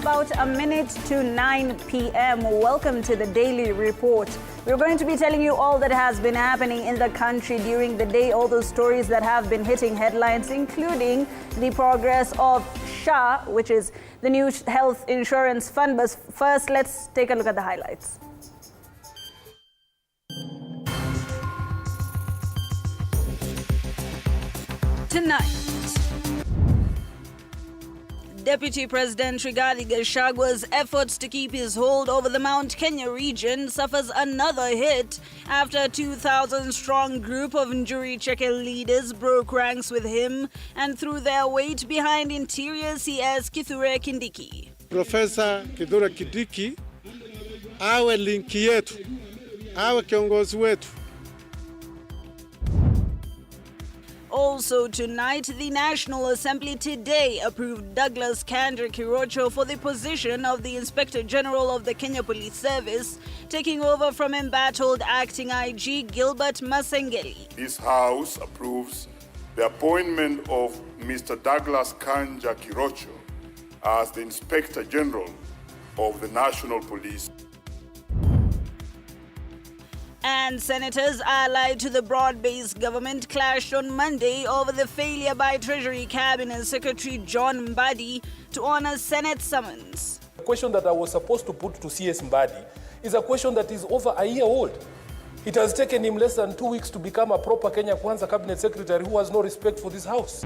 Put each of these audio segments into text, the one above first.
about a minute to 9 p.m. Welcome to the Daily Report. We're going to be telling you all that has been happening in the country during the day, all those stories that have been hitting headlines, including the progress of SHA, which is the new health insurance fund. But first, let's take a look at the highlights. Tonight, Deputy President Rigathi Gachagwa's efforts to keep his hold over the Mount Kenya region suffers another hit after a 2,000-strong group of Njuri Cheke leaders broke ranks with him and threw their weight behind Interior CS Kithure Kindiki. Profesa Kithure Kindiki awe linki yetu, awe kiongozi wetu. Also tonight, the National Assembly today approved Douglas Kanja Kirocho for the position of the Inspector General of the Kenya Police Service, taking over from embattled acting IG Gilbert Masengeli. This House approves the appointment of Mr. Douglas Kanja Kirocho as the Inspector General of the National Police. And senators allied to the broad-based government clashed on Monday over the failure by Treasury Cabinet Secretary John Mbadi to honor Senate summons. The question that I was supposed to put to CS Mbadi is a question that is over a year old. It has taken him less than 2 weeks to become a proper Kenya Kwanza Cabinet Secretary who has no respect for this House.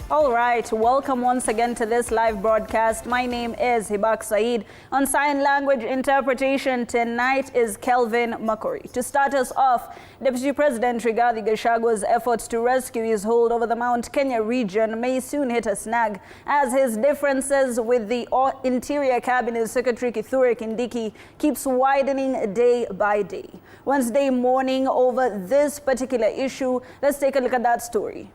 All right, welcome once again to this live broadcast. My name is Hibaq Saeed. On sign language interpretation tonight is Kelvin Makori. To start us off, Deputy President Rigathi Gachagwa's efforts to rescue his hold over the Mount Kenya region may soon hit a snag as his differences with the Interior Cabinet Secretary Kithure Kindiki keeps widening day by day. Wednesday morning over this particular issue, let's take a look at that story.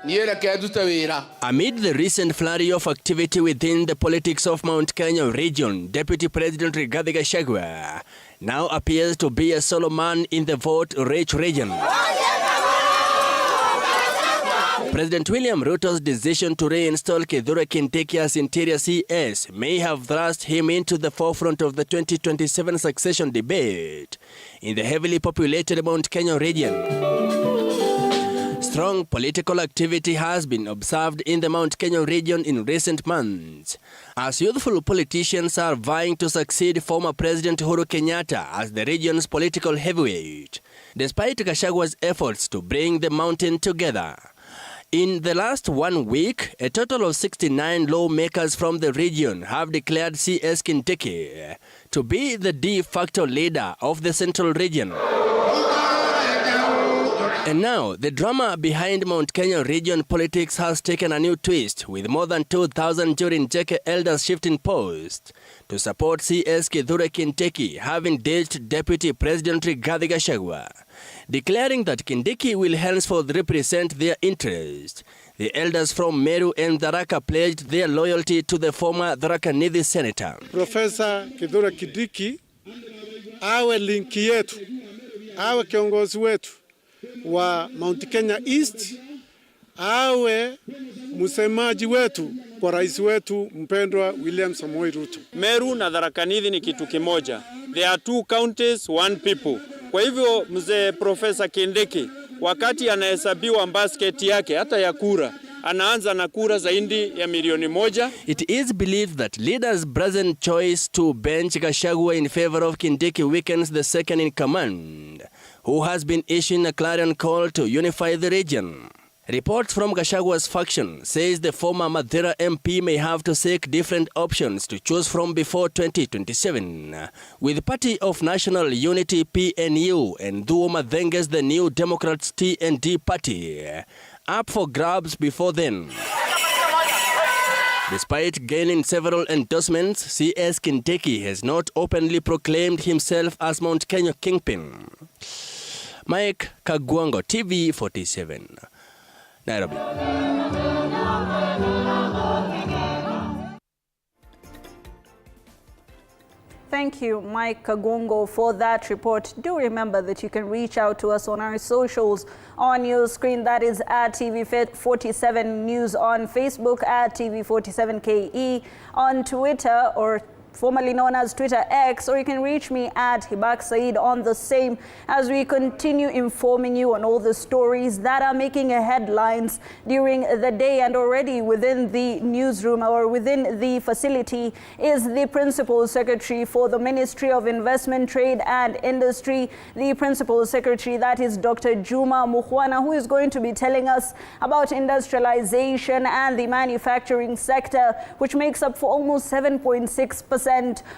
Amid the recent flurry of activity within the politics of Mount Kenya region, Deputy President Rigathi Gachagua now appears to be a solo man in the vote-rich region. President William Ruto's decision to reinstall Kithure Kindiki as Interior CS may have thrust him into the forefront of the 2027 succession debate in the heavily populated Mount Kenya region. Strong political activity has been observed in the Mount Kenya region in recent months, as youthful politicians are vying to succeed former President Uhuru Kenyatta as the region's political heavyweight, despite Gachagwa's efforts to bring the mountain together. In the last 1 week, a total of 69 lawmakers from the region have declared CS Kindiki to be the de facto leader of the central region. And now, the drama behind Mount Kenya region politics has taken a new twist, with more than 2,000 Njuri Cheke elders shifting posts to support CS Kithure Kindiki, having ditched Deputy President Rigathi Gachagua, declaring that Kindiki will henceforth represent their interest. The elders from Meru and Tharaka pledged their loyalty to the former Tharaka Nithi senator. Profesa Kithure Kindiki awe linki yetu, awe kiongozi wetu wa Mount Kenya East, awe msemaji wetu kwa rais wetu mpendwa William Samoei Ruto. Meru na Tharaka Nithi ni kitu kimoja. There are two counties, one people. Kwa hivyo mzee Profesa Kindiki wakati anahesabiwa basket yake hata ya kura, anaanza na kura zaidi ya milioni 1. It is believed that leaders' present choice to bench Gachagua in favor of Kindiki weakens the second in command, who has been issuing a clarion call to unify the region. Reports from Gachagua's faction says the former Mathira MP may have to seek different options to choose from before 2027, with Party of National Unity PNU and Thuo Mathenge's the New Democrats TND Party up for grabs before then. Despite gaining several endorsements, CS Kindiki has not openly proclaimed himself as Mount Kenya kingpin. Mike Kagwango, TV47, Nairobi. Thank you, Mike Kagongo, for that report. Do remember that you can reach out to us on our socials on your screen. That is at TV47 News on Facebook, at TV47KE on Twitter, or formerly known as Twitter X, or you can reach me at Hibaq Said on the same, as we continue informing you on all the stories that are making headlines during the day. And already within the newsroom, or within the facility, is the Principal Secretary for the Ministry of Investment, Trade and Industry, the Principal Secretary, that is Dr. Juma Mukhwana, who is going to be telling us about industrialization and the manufacturing sector, which makes up for almost 7.6%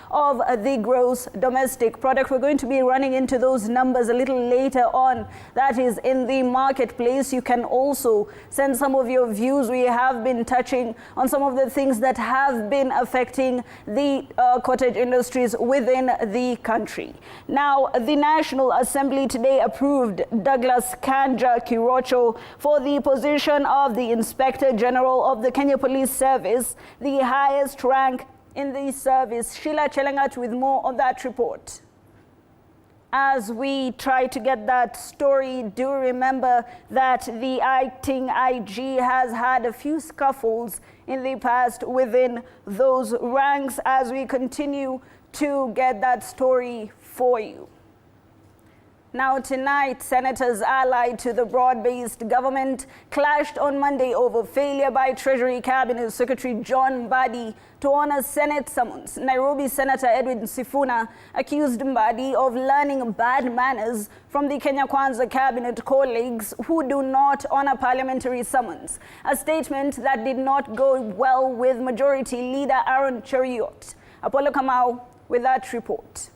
of the gross domestic product. We're going to be running into those numbers a little later on. That is in the marketplace. You can also send some of your views. We have been touching on some of the things that have been affecting the cottage industries within the country. Now, the National Assembly today approved Douglas Kanja Kirocho for the position of the Inspector General of the Kenya Police Service, the highest rank in the service. Sheila Chelangat with more on that report. As we try to get that story, do remember that the acting IG has had a few scuffles in the past within those ranks, as we continue to get that story for you. Now tonight, senators allied to the broad-based government clashed on Monday over failure by Treasury Cabinet Secretary John Mbadi to honor Senate summons. Nairobi Senator Edwin Sifuna accused Mbadi of learning bad manners from the Kenya Kwanza cabinet colleagues who do not honor parliamentary summons, a statement that did not go well with Majority Leader Aaron Cheruiyot. Apollo Kamau with that report.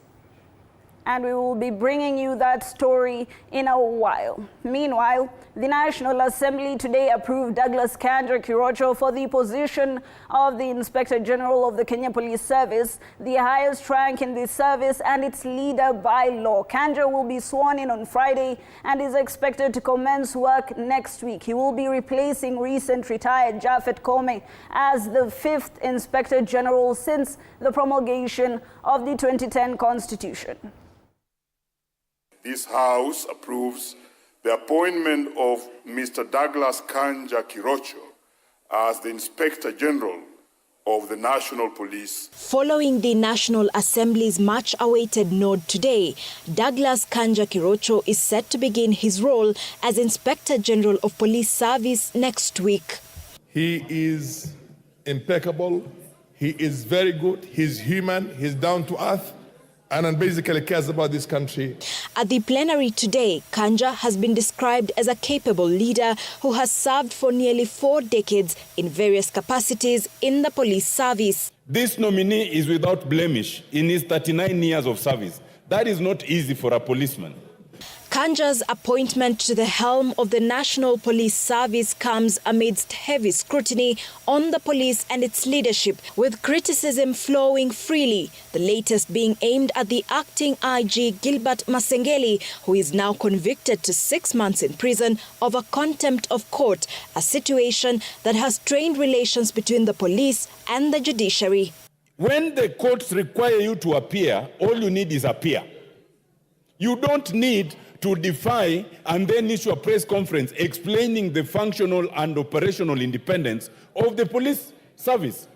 And we will be bringing you that story in a while. Meanwhile, the National Assembly today approved Douglas Kanja Kirocho for the position of the Inspector General of the Kenya Police Service, the highest rank in the service and its leader by law. Kanja will be sworn in on Friday and is expected to commence work next week. He will be replacing recent retired Japhet Koome as the 5th Inspector General since the promulgation of the 2010 Constitution. This House approves the appointment of Mr. Douglas Kanja Kirocho as the Inspector General of the National Police. Following the National Assembly's much-awaited nod today, Douglas Kanja Kirocho is set to begin his role as Inspector General of Police Service next week. He is impeccable, he is very good, he's human, he's down to earth, and basically cares about this country. At the plenary today, Kanja has been described as a capable leader who has served for nearly 4 decades in various capacities in the police service. This nominee is without blemish in his 39 years of service. That is not easy for a policeman. Kanja's appointment to the helm of the National Police Service comes amidst heavy scrutiny on the police and its leadership, with criticism flowing freely, the latest being aimed at the acting IG Gilbert Masengeli, who is now convicted to 6 months in prison over contempt of court, a situation that has strained relations between the police and the judiciary. When the courts require you to appear, all you need is appear. You don't need to defy and then issue a press conference explaining the functional and operational independence of the police service.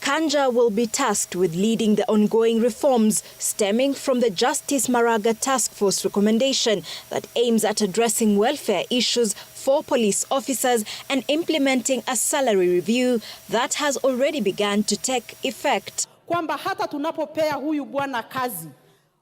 Kanja will be tasked with leading the ongoing reforms stemming from the Justice Maraga Task Force recommendation that aims at addressing welfare issues for police officers and implementing a salary review that has already begun to take effect. Kwamba hata tunapopea huyu bwana kazi,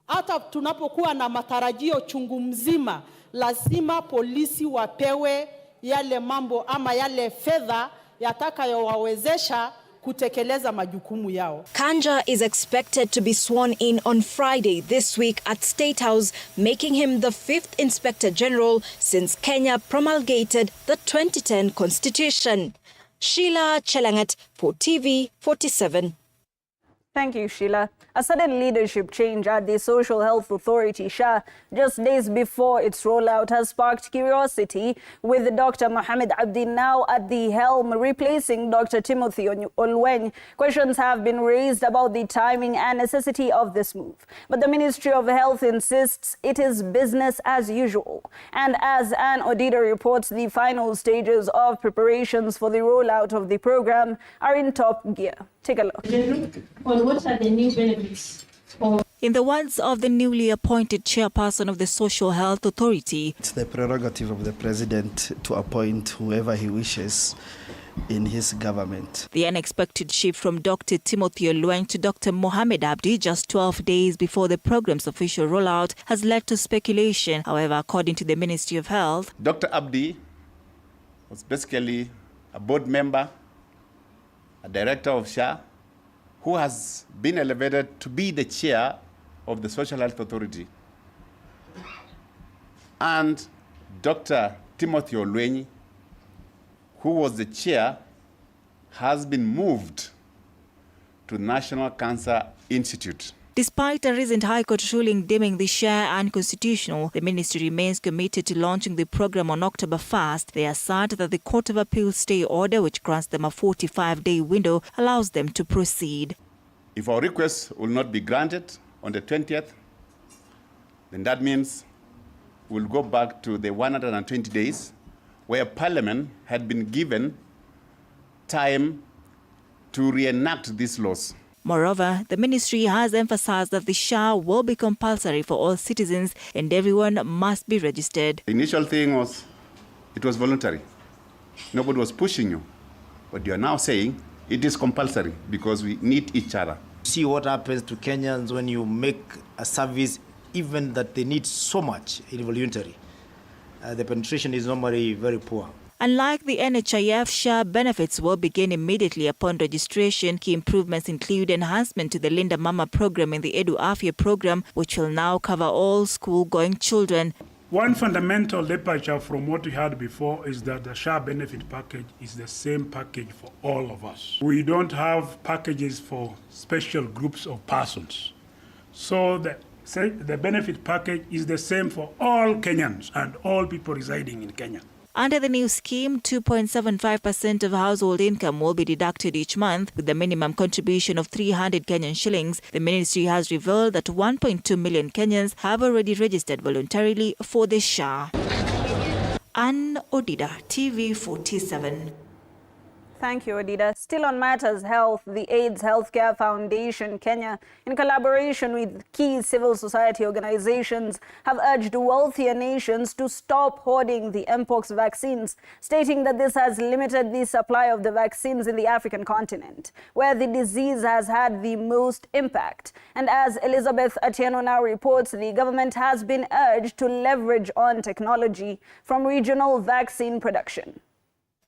hata tunapokuwa na matarajio chungu mzima, lazima polisi wapewe yale mambo ama yale fedha yatakayowawezesha kutekeleza majukumu yao. Kanja is expected to be sworn in on Friday this week at State House, making him the 5th Inspector General since Kenya promulgated the 2010 Constitution. Sheila Chelangat for TV47. Thank you, Sheila. A sudden leadership change at the Social Health Authority, SHA, just days before its rollout has sparked curiosity, with Dr. Mohamed Abdi now at the helm, replacing Dr. Timothy Olweny. Questions have been raised about the timing and necessity of this move. But the Ministry of Health insists it is business as usual. And as Ann Odida reports, the final stages of preparations for the rollout of the program are in top gear. Take a look. What are the new benefits? In the words of the newly appointed chairperson of the Social Health Authority, it's the prerogative of the president to appoint whoever he wishes in his government. The unexpected shift from Dr. Timothy Olweny to Dr. Mohamed Abdi just 12 days before the program's official rollout has led to speculation. However, according to the Ministry of Health, Dr. Abdi was basically a board member, a director of SHA, who has been elevated to be the chair of the Social Health Authority. And Dr. Timothy Olweny, who was the chair, has been moved to National Cancer Institute. Despite a recent High Court ruling deeming the share unconstitutional, the ministry remains committed to launching the program on October 1st. They assert that the Court of Appeal stay order, which grants them a 45-day window, allows them to proceed. If our request will not be granted on the 20th, then that means we'll go back to the 120 days where Parliament had been given time to reenact these laws. Moreover, the ministry has emphasized that the SHA will be compulsory for all citizens and everyone must be registered. The initial thing was, it was voluntary. Nobody was pushing you. But you are now saying it is compulsory because we need each other. See what happens to Kenyans when you make a service even that they need so much involuntary. The penetration is normally very poor. Unlike the NHIF, SHA benefits will begin immediately upon registration. Key improvements include enhancement to the Linda Mama program in the Edu Afya program, which will now cover all school-going children. One fundamental departure from what we had before is that the SHA benefit package is the same package for all of us. We don't have packages for special groups of persons. So the benefit package is the same for all Kenyans and all people residing in Kenya. Under the new scheme, 2.75% of household income will be deducted each month, with the minimum contribution of 300 Kenyan shillings. The ministry has revealed that 1.2 million Kenyans have already registered voluntarily for the SHA. Ann Odida, TV47. Thank you, Odida. Still on matters health, the AIDS Healthcare Foundation Kenya, in collaboration with key civil society organizations, have urged wealthier nations to stop hoarding the Mpox vaccines, stating that this has limited the supply of the vaccines in the African continent, where the disease has had the most impact. And as Elizabeth Atieno now reports, the government has been urged to leverage on technology from regional vaccine production.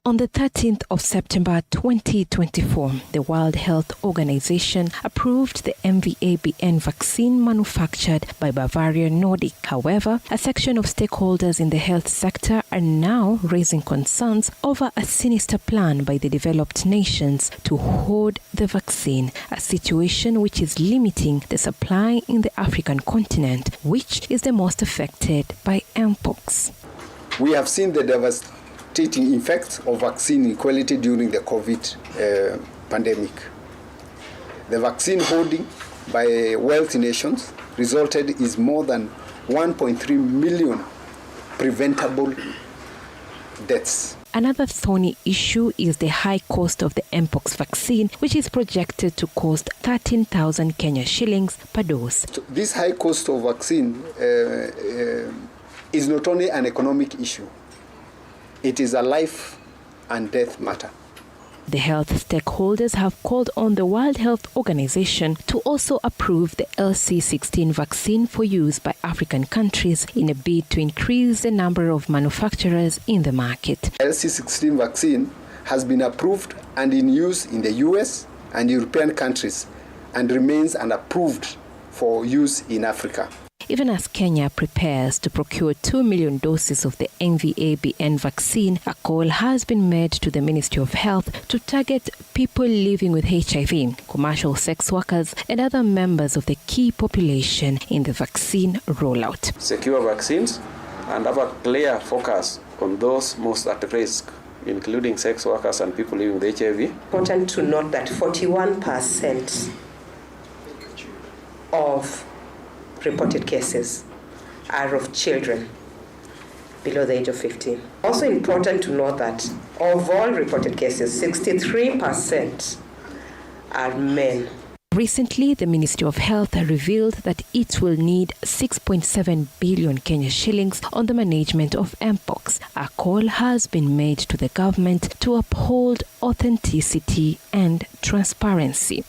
On the 13th of September 2024, the World Health Organization approved the MVA-BN vaccine manufactured by Bavarian Nordic. However, a section of stakeholders in the health sector are now raising concerns over a sinister plan by the developed nations to hoard the vaccine, a situation which is limiting the supply in the African continent, which is the most affected by Mpox. We have seen the devastating effects of vaccine inequality during the COVID pandemic. The vaccine hoarding by wealthy nations resulted in more than 1.3 million preventable deaths. Another thorny issue is the high cost of the Mpox vaccine, which is projected to cost 13,000 Kenya shillings per dose. So this high cost of vaccine is not only an economic issue, it is a life and death matter. The health stakeholders have called on the World Health Organization to also approve the LC16 vaccine for use by African countries in a bid to increase the number of manufacturers in the market. LC16 vaccine has been approved and in use in the US and European countries and remains unapproved for use in Africa. Even as Kenya prepares to procure 2 million doses of the MVA-BN vaccine, a call has been made to the Ministry of Health to target people living with HIV, commercial sex workers, and other members of the key population in the vaccine rollout. Secure vaccines and have a clear focus on those most at risk, including sex workers and people living with HIV. Important to note that 41% of reported cases are of children below the age of 15. Also important to note that of all reported cases, 63% are men. Recently, the Ministry of Health revealed that it will need 6.7 billion Kenya shillings on the management of Mpox. A call has been made to the government to uphold authenticity and transparency.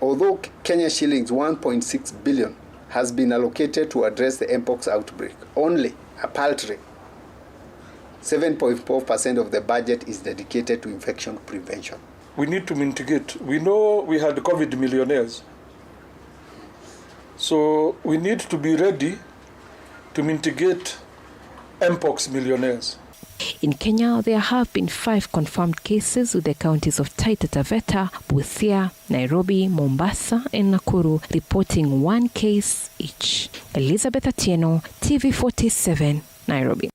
Although Kenya shillings 1.6 billion has been allocated to address the Mpox outbreak, only a paltry 7.4% of the budget is dedicated to infection prevention. We need to mitigate. We know we had COVID millionaires. So we need to be ready to mitigate Mpox millionaires. In Kenya, there have been 5 confirmed cases with the counties of Taita Taveta, Busia, Nairobi, Mombasa, and Nakuru reporting 1 case each. Elizabeth Atieno, TV47, Nairobi.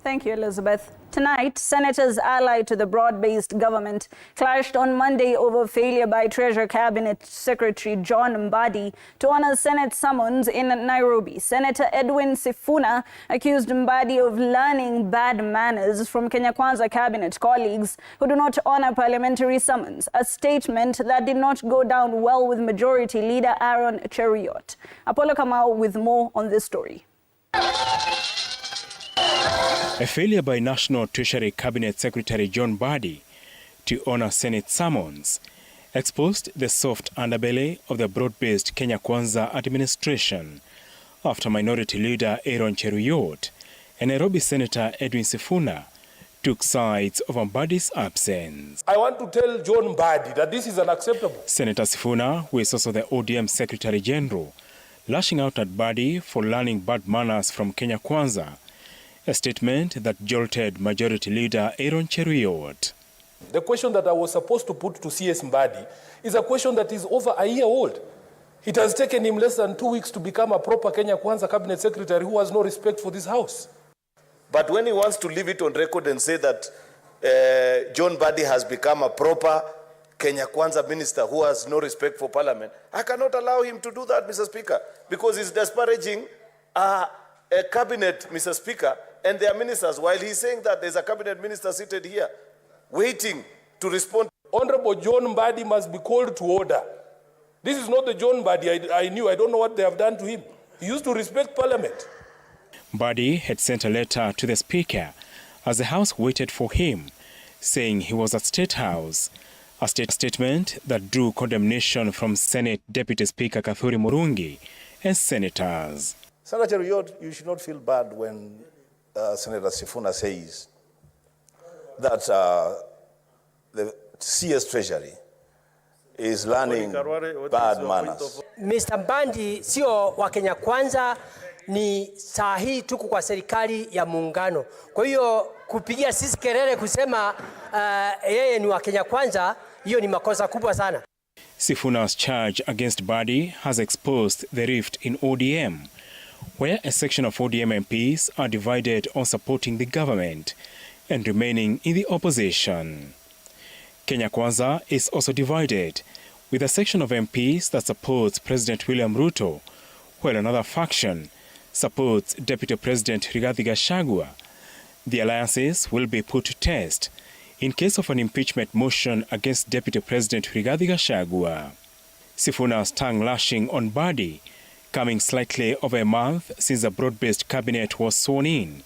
Thank you, Elizabeth. Tonight, senators allied to the broad-based government clashed on Monday over failure by Treasury Cabinet Secretary John Mbadi to honor Senate summons in Nairobi. Senator Edwin Sifuna accused Mbadi of learning bad manners from Kenya Kwanza cabinet colleagues who do not honor parliamentary summons, a statement that did not go down well with Majority Leader Aaron Cheruiyot. Apollo Kamau with more on this story. A failure by National Treasury Cabinet Secretary John Mbadi to honor Senate summons exposed the soft underbelly of the broad-based Kenya Kwanza administration after Minority Leader Aaron Cheruiyot and Nairobi Senator Edwin Sifuna took sides over Mbadi's absence. I want to tell John Mbadi that this is unacceptable. Senator Sifuna, who is also the ODM Secretary General, lashing out at Mbadi for learning bad manners from Kenya Kwanza, a statement that jolted Majority Leader Aaron Cheruiyot. The question that I was supposed to put to CS Mbadi is a question that is over a year old. It has taken him less than 2 weeks to become a proper Kenya Kwanza cabinet secretary who has no respect for this house. But when he wants to leave it on record and say that John Mbadi has become a proper Kenya Kwanza minister who has no respect for parliament, I cannot allow him to do that, Mr. Speaker, because he's disparaging a cabinet, Mr. Speaker, and their ministers, while he's saying that there's a cabinet minister seated here, waiting to respond. Honorable John Mbadi must be called to order. This is not the John Mbadi I knew. I don't know what they have done to him. He used to respect parliament. Mbadi had sent a letter to the Speaker as the House waited for him, saying he was at State House, a statement that drew condemnation from Senate Deputy Speaker Kathuri Murungi and senators. Senator Cheruiyot, you should not feel bad when Senator Sifuna says that the CS Treasury is learning bad manners. Mr. Mbadi sio wa Kenya Kwanza, ni saa hii tuko kwa serikali ya muungano. Kwa hiyo kupigia sisi kelele kusema yeye ni wa Kenya Kwanza, hiyo ni makosa kubwa sana. Sifuna's charge against Mbadi has exposed the rift in ODM, where a section of ODM MPs are divided on supporting the government and remaining in the opposition. Kenya Kwanza is also divided, with a section of MPs that supports President William Ruto, while another faction supports Deputy President Rigathi Gachagua. The alliances will be put to test in case of an impeachment motion against Deputy President Rigathi Gachagua. Sifuna's tongue lashing on Mbadi, coming slightly over a month since the broad-based cabinet was sworn in,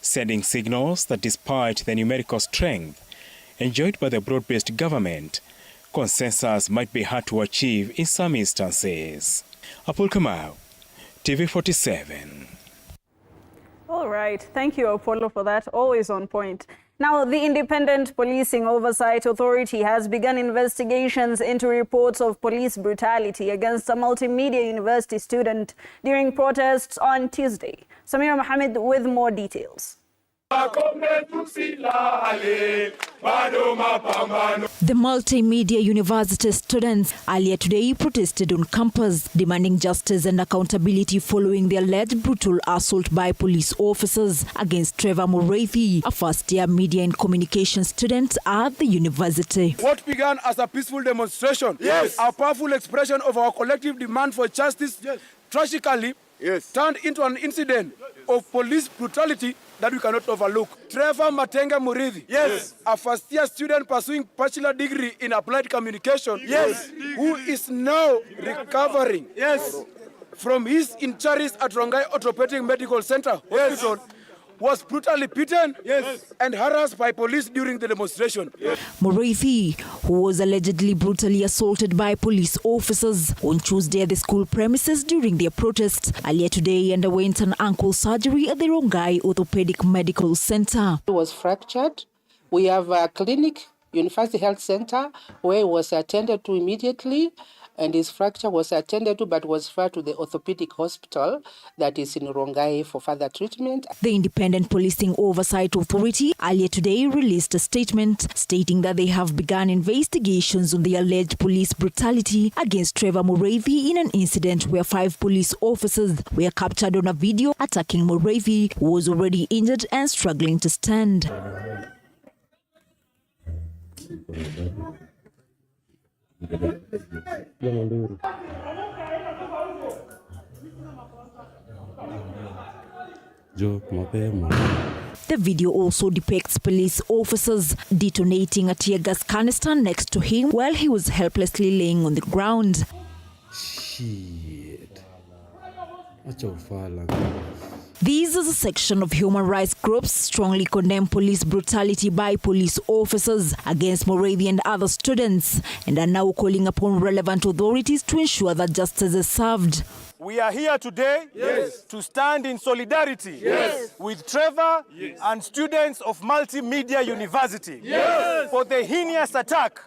sending signals that despite the numerical strength enjoyed by the broad-based government, consensus might be hard to achieve in some instances. Apol Kamau, TV47. All right. Thank you, Apollo, for that. Always on point. Now, the Independent Policing Oversight Authority has begun investigations into reports of police brutality against a multimedia university student during protests on Tuesday. Samira Mohammed with more details. The multimedia university students earlier today protested on campus, demanding justice and accountability following the alleged brutal assault by police officers against Trevor Mureithi, a first-year media and communication student at the university. What began as a peaceful demonstration, a powerful expression of our collective demand for justice, tragically turned into an incident of police brutality that we cannot overlook. Trevor Matenga Mureithi, a first-year student pursuing bachelor degree in applied communication, who is now recovering from his injuries at Rongai Orthopedic Medical Center Hospital, was brutally beaten and harassed by police during the demonstration. Mureithi, who was allegedly brutally assaulted by police officers on Tuesday at the school premises during their protests, earlier today underwent an ankle surgery at the Rongai Orthopedic Medical Center. He was fractured. We have a clinic, University Health Center, where he was attended to immediately, and his fracture was attended to but was referred to the orthopedic hospital that is in Rongai for further treatment. The Independent Policing Oversight Authority earlier today released a statement stating that they have begun investigations on the alleged police brutality against Trevor Mureithi in an incident where 5 police officers were captured on a video attacking Mureithi, who was already injured and struggling to stand. The video also depicts police officers detonating a tear gas canister next to him while he was helplessly laying on the ground. These as a section of human rights groups strongly condemn police brutality by police officers against Mureithi and other students and are now calling upon relevant authorities to ensure that justice is served. We are here today to stand in solidarity with Trevor and students of Multimedia University for the heinous attack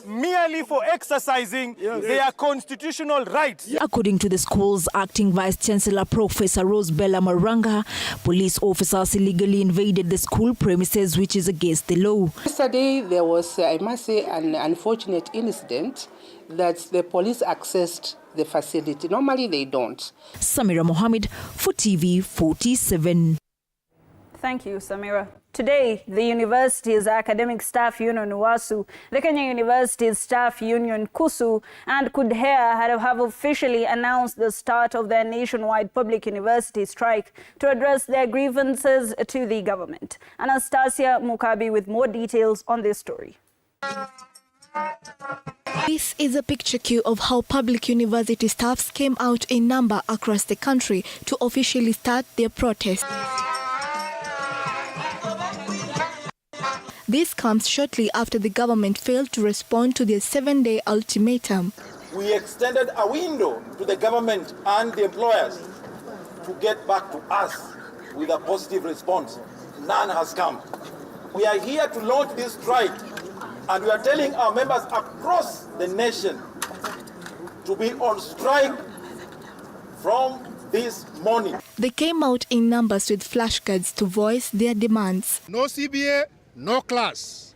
merely for exercising their constitutional rights. According to the school's acting Vice Chancellor, Professor Rosebella Maranga, police officers illegally invaded the school premises, which is against the law. Yesterday there was, I must say, an unfortunate incident that the police accessed the facility. Normally they don't. Samira Mohammed for TV47. Thank you, Samira. Today, the university's academic staff union WASU, the Kenya University's staff union KUSU, and KUDHEA have officially announced the start of their nationwide public university strike to address their grievances to the government. Anastasia Mukabi with more details on this story. This is a picture queue of how public university staffs came out in number across the country to officially start their protest. This comes shortly after the government failed to respond to their 7-day ultimatum. We extended a window to the government and the employers to get back to us with a positive response. None has come. We are here to launch this strike, and we are telling our members across the nation to be on strike from this morning. They came out in numbers with flashcards to voice their demands. No CBA, no class.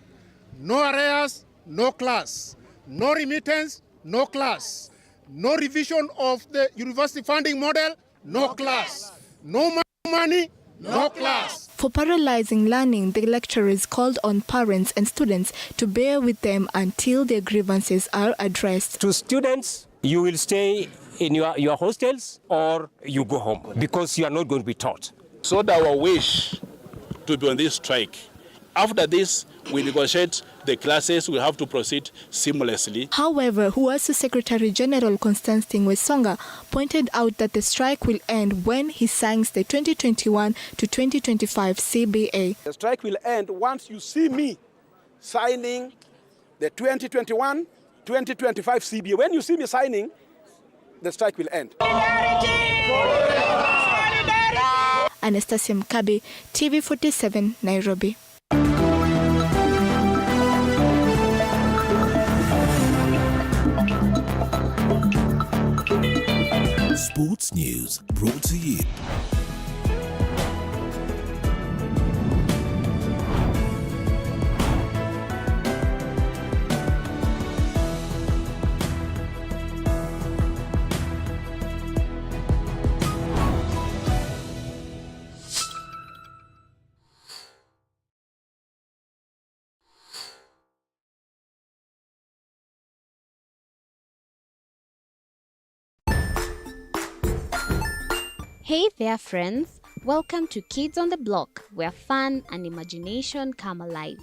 No arrears, no class. No remittance, no class. No revision of the university funding model, no class. No money, no class. For paralyzing learning, the lecturers called on parents and students to bear with them until their grievances are addressed. To students, you will stay in your hostels or you go home because you are not going to be taught. So our wish to be on this strike. After this, we negotiate the classes, we have to proceed seamlessly. However, WASU Secretary General Constantine Wesonga pointed out that the strike will end when he signs the 2021 to 2025 CBA. The strike will end once you see me signing the 2021-2025 CBA. When you see me signing, the strike will end. Anastasia Mkabi, TV47, Nairobi. Sports News brought to you. Hey there friends, welcome to Kids on the Block, where fun and imagination come alive.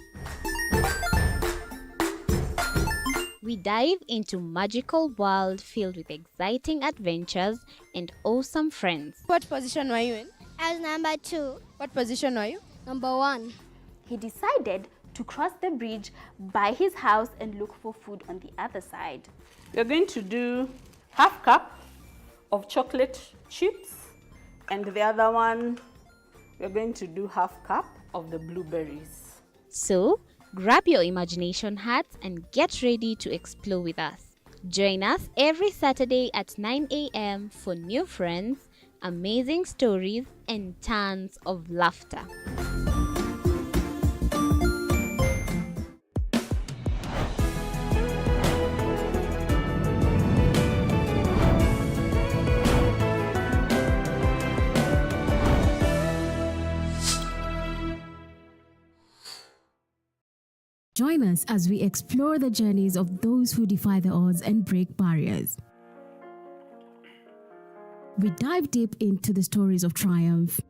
We dive into magical world filled with exciting adventures and awesome friends. What position were you in? I was number 2. What position were you? Number 1. He decided to cross the bridge by his house and look for food on the other side. We're going to do half cup of chocolate chips, and the other one, we're going to do half cup of the blueberries. So, grab your imagination hats and get ready to explore with us. Join us every Saturday at 9 a.m. for new friends, amazing stories, and tons of laughter. Join us as we explore the journeys of those who defy the odds and break barriers. We dive deep into the stories of triumph.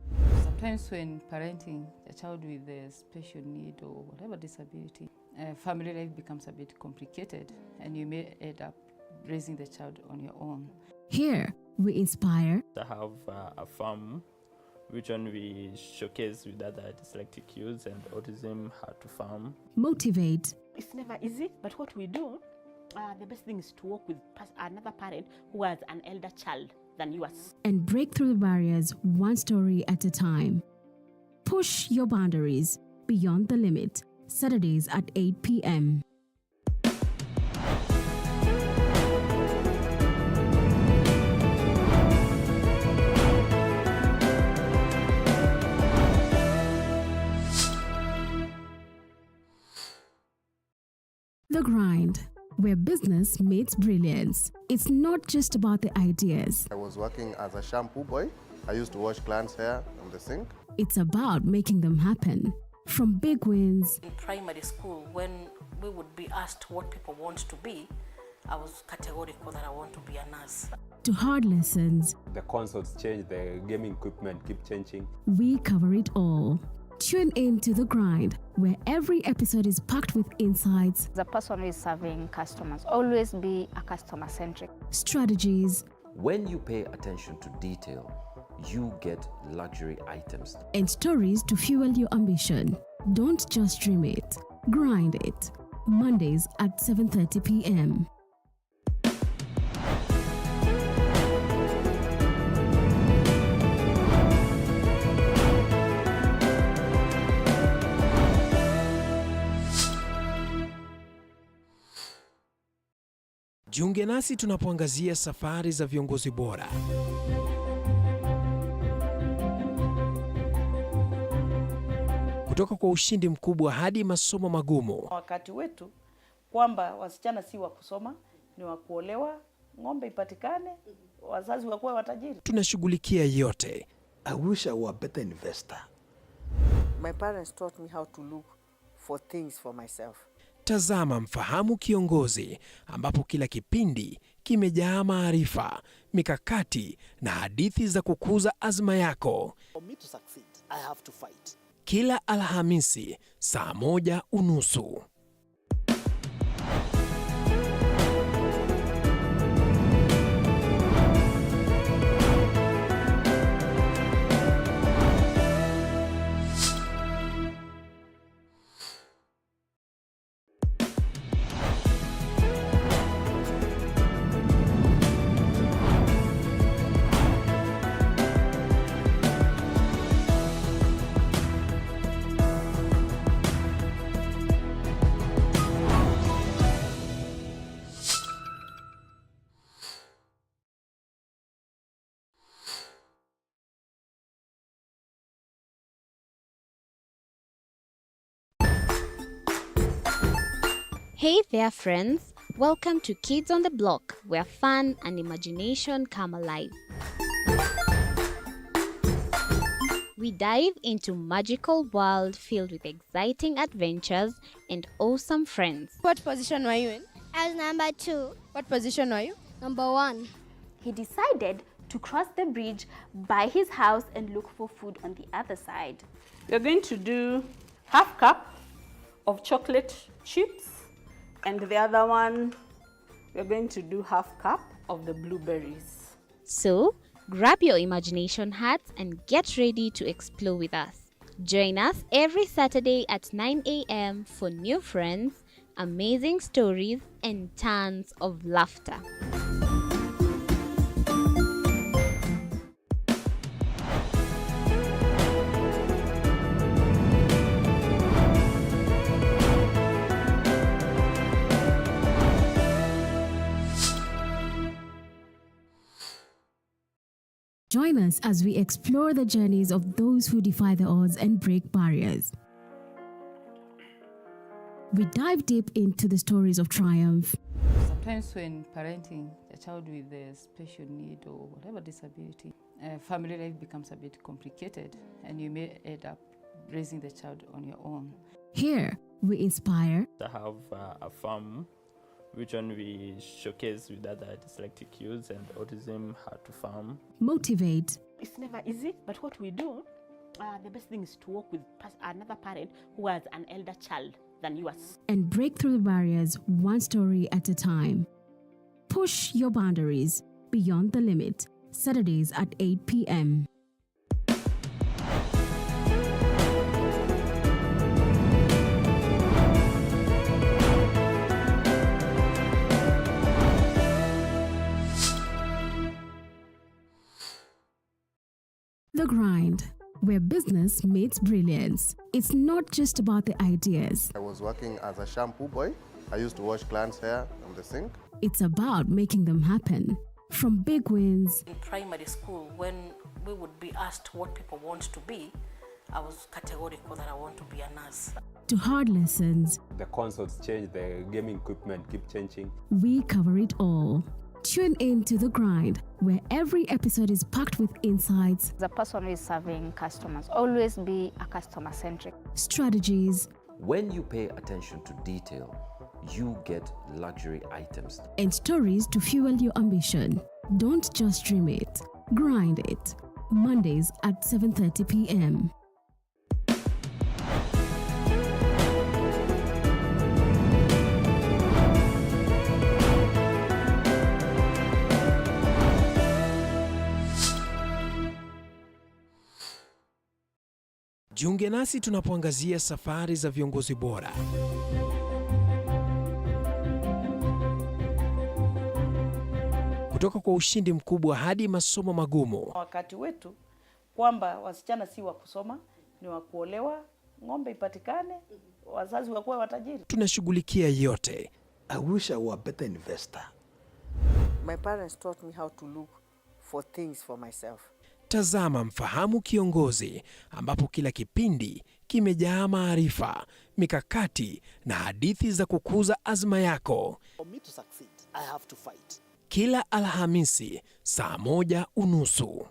Sometimes when parenting a child with a special need or whatever disability, family life becomes a bit complicated and you may end up raising the child on your own. Here, we inspire. I have a farm which one we showcase with other dyslexic youths and autism, how to farm. Motivate. It's never easy, but what we do, the best thing is to work with another parent who has an elder child than yours. And break through the barriers one story at a time. Push your boundaries beyond the limit. Saturdays at 8 p.m. The Grind, where business meets brilliance. It's not just about the ideas. I was working as a shampoo boy. I used to wash clients' hair on the sink. It's about making them happen. From big wins. In primary school, when we would be asked what people want to be, I was categorical that I want to be a nurse. To hard lessons. The consoles change, the gaming equipment keep changing. We cover it all. Tune in to The Grind, where every episode is packed with insights. The person who is serving customers, always be a customer-centric. Strategies. When you pay attention to detail, you get luxury items. And stories to fuel your ambition. Don't just dream it, grind it. Mondays at 7:30 p.m. Jiunge nasi tunapoangazia safari za viongozi bora. Kutoka kwa ushindi mkubwa hadi masomo magumu. Wakati wetu kwamba wasichana si wa kusoma, ni wa kuolewa, ng'ombe ipatikane, wazazi wakuwe watajiri. Tunashughulikia yote. I wish I were a better investor. My parents taught me how to look for things for myself. Tazama Mfahamu Kiongozi, ambapo kila kipindi kimejaa maarifa, mikakati na hadithi za kukuza azma yako. For me to succeed, I have to fight. Kila Alhamisi saa 1:30. Hey there, friends. Welcome to Kids on the Block, where fun and imagination come alive. We dive into magical world filled with exciting adventures and awesome friends. What position were you in? I was number 2. What position were you? Number 1. He decided to cross the bridge by his house and look for food on the other side. We're going to do half cup of chocolate chips, and the other one, we're going to do half cup of the blueberries. So, grab your imagination hats and get ready to explore with us. Join us every Saturday at 9 a.m. for new friends, amazing stories, and tons of laughter. Join us as we explore the journeys of those who defy the odds and break barriers. We dive deep into the stories of triumph. Sometimes when parenting a child with a special need or whatever disability, family life becomes a bit complicated and you may end up raising the child on your own. Here, we inspire. I have a farm which one we showcase with other dyslexic youths and autism how to farm. Motivate. It's never easy, but what we do, the best thing is to work with another parent who has an elder child than yours. And break through the barriers one story at a time. Push your boundaries beyond the limit. Saturdays at 8 p.m. The Grind, where business meets brilliance. It's not just about the ideas. I was working as a shampoo boy. I used to wash clients' hair on the sink. It's about making them happen. From big wins. In primary school, when we would be asked what people want to be, I was categorical that I want to be a nurse. To hard lessons. The consoles change, the gaming equipment keep changing. We cover it all. Tune in to The Grind, where every episode is packed with insights. The person who is serving customers, always be a customer-centric. Strategies. When you pay attention to detail, you get luxury items. And stories to fuel your ambition. Don't just dream it, grind it. Mondays at 7:30 p.m. Jiunge nasi tunapoangazia safari za viongozi bora. Kutoka kwa ushindi mkubwa hadi masomo magumu. Wakati wetu kwamba wasichana si wa kusoma, ni wa kuolewa, ng'ombe ipatikane, wazazi wakuwa watajiri. Tunashughulikia yote. I wish I were a better investor. My parents taught me how to look for things for myself. Tazama Mfahamu Kiongozi, ambapo kila kipindi kimejaa maarifa, mikakati na hadithi za kukuza azma yako. For me to succeed, I have to fight. Kila Alhamisi saa 1:30.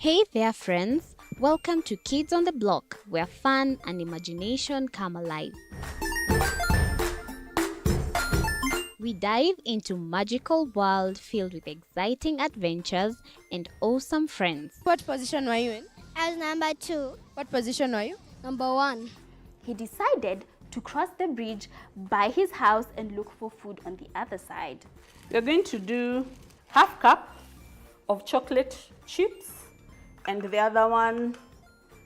Hey there, friends. Welcome to Kids on the Block, where fun and imagination come alive. We dive into magical world filled with exciting adventures and awesome friends. What position were you in? I was number 2. What position were you? Number 1. He decided to cross the bridge by his house and look for food on the other side. We're going to do half cup of chocolate chips, and the other one,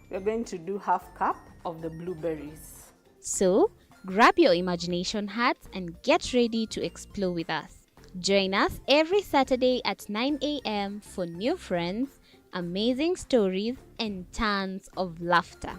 we're going to do half cup of the blueberries. So, grab your imagination hats and get ready to explore with us. Join us every Saturday at 9 a.m. for new friends, amazing stories, and tons of laughter.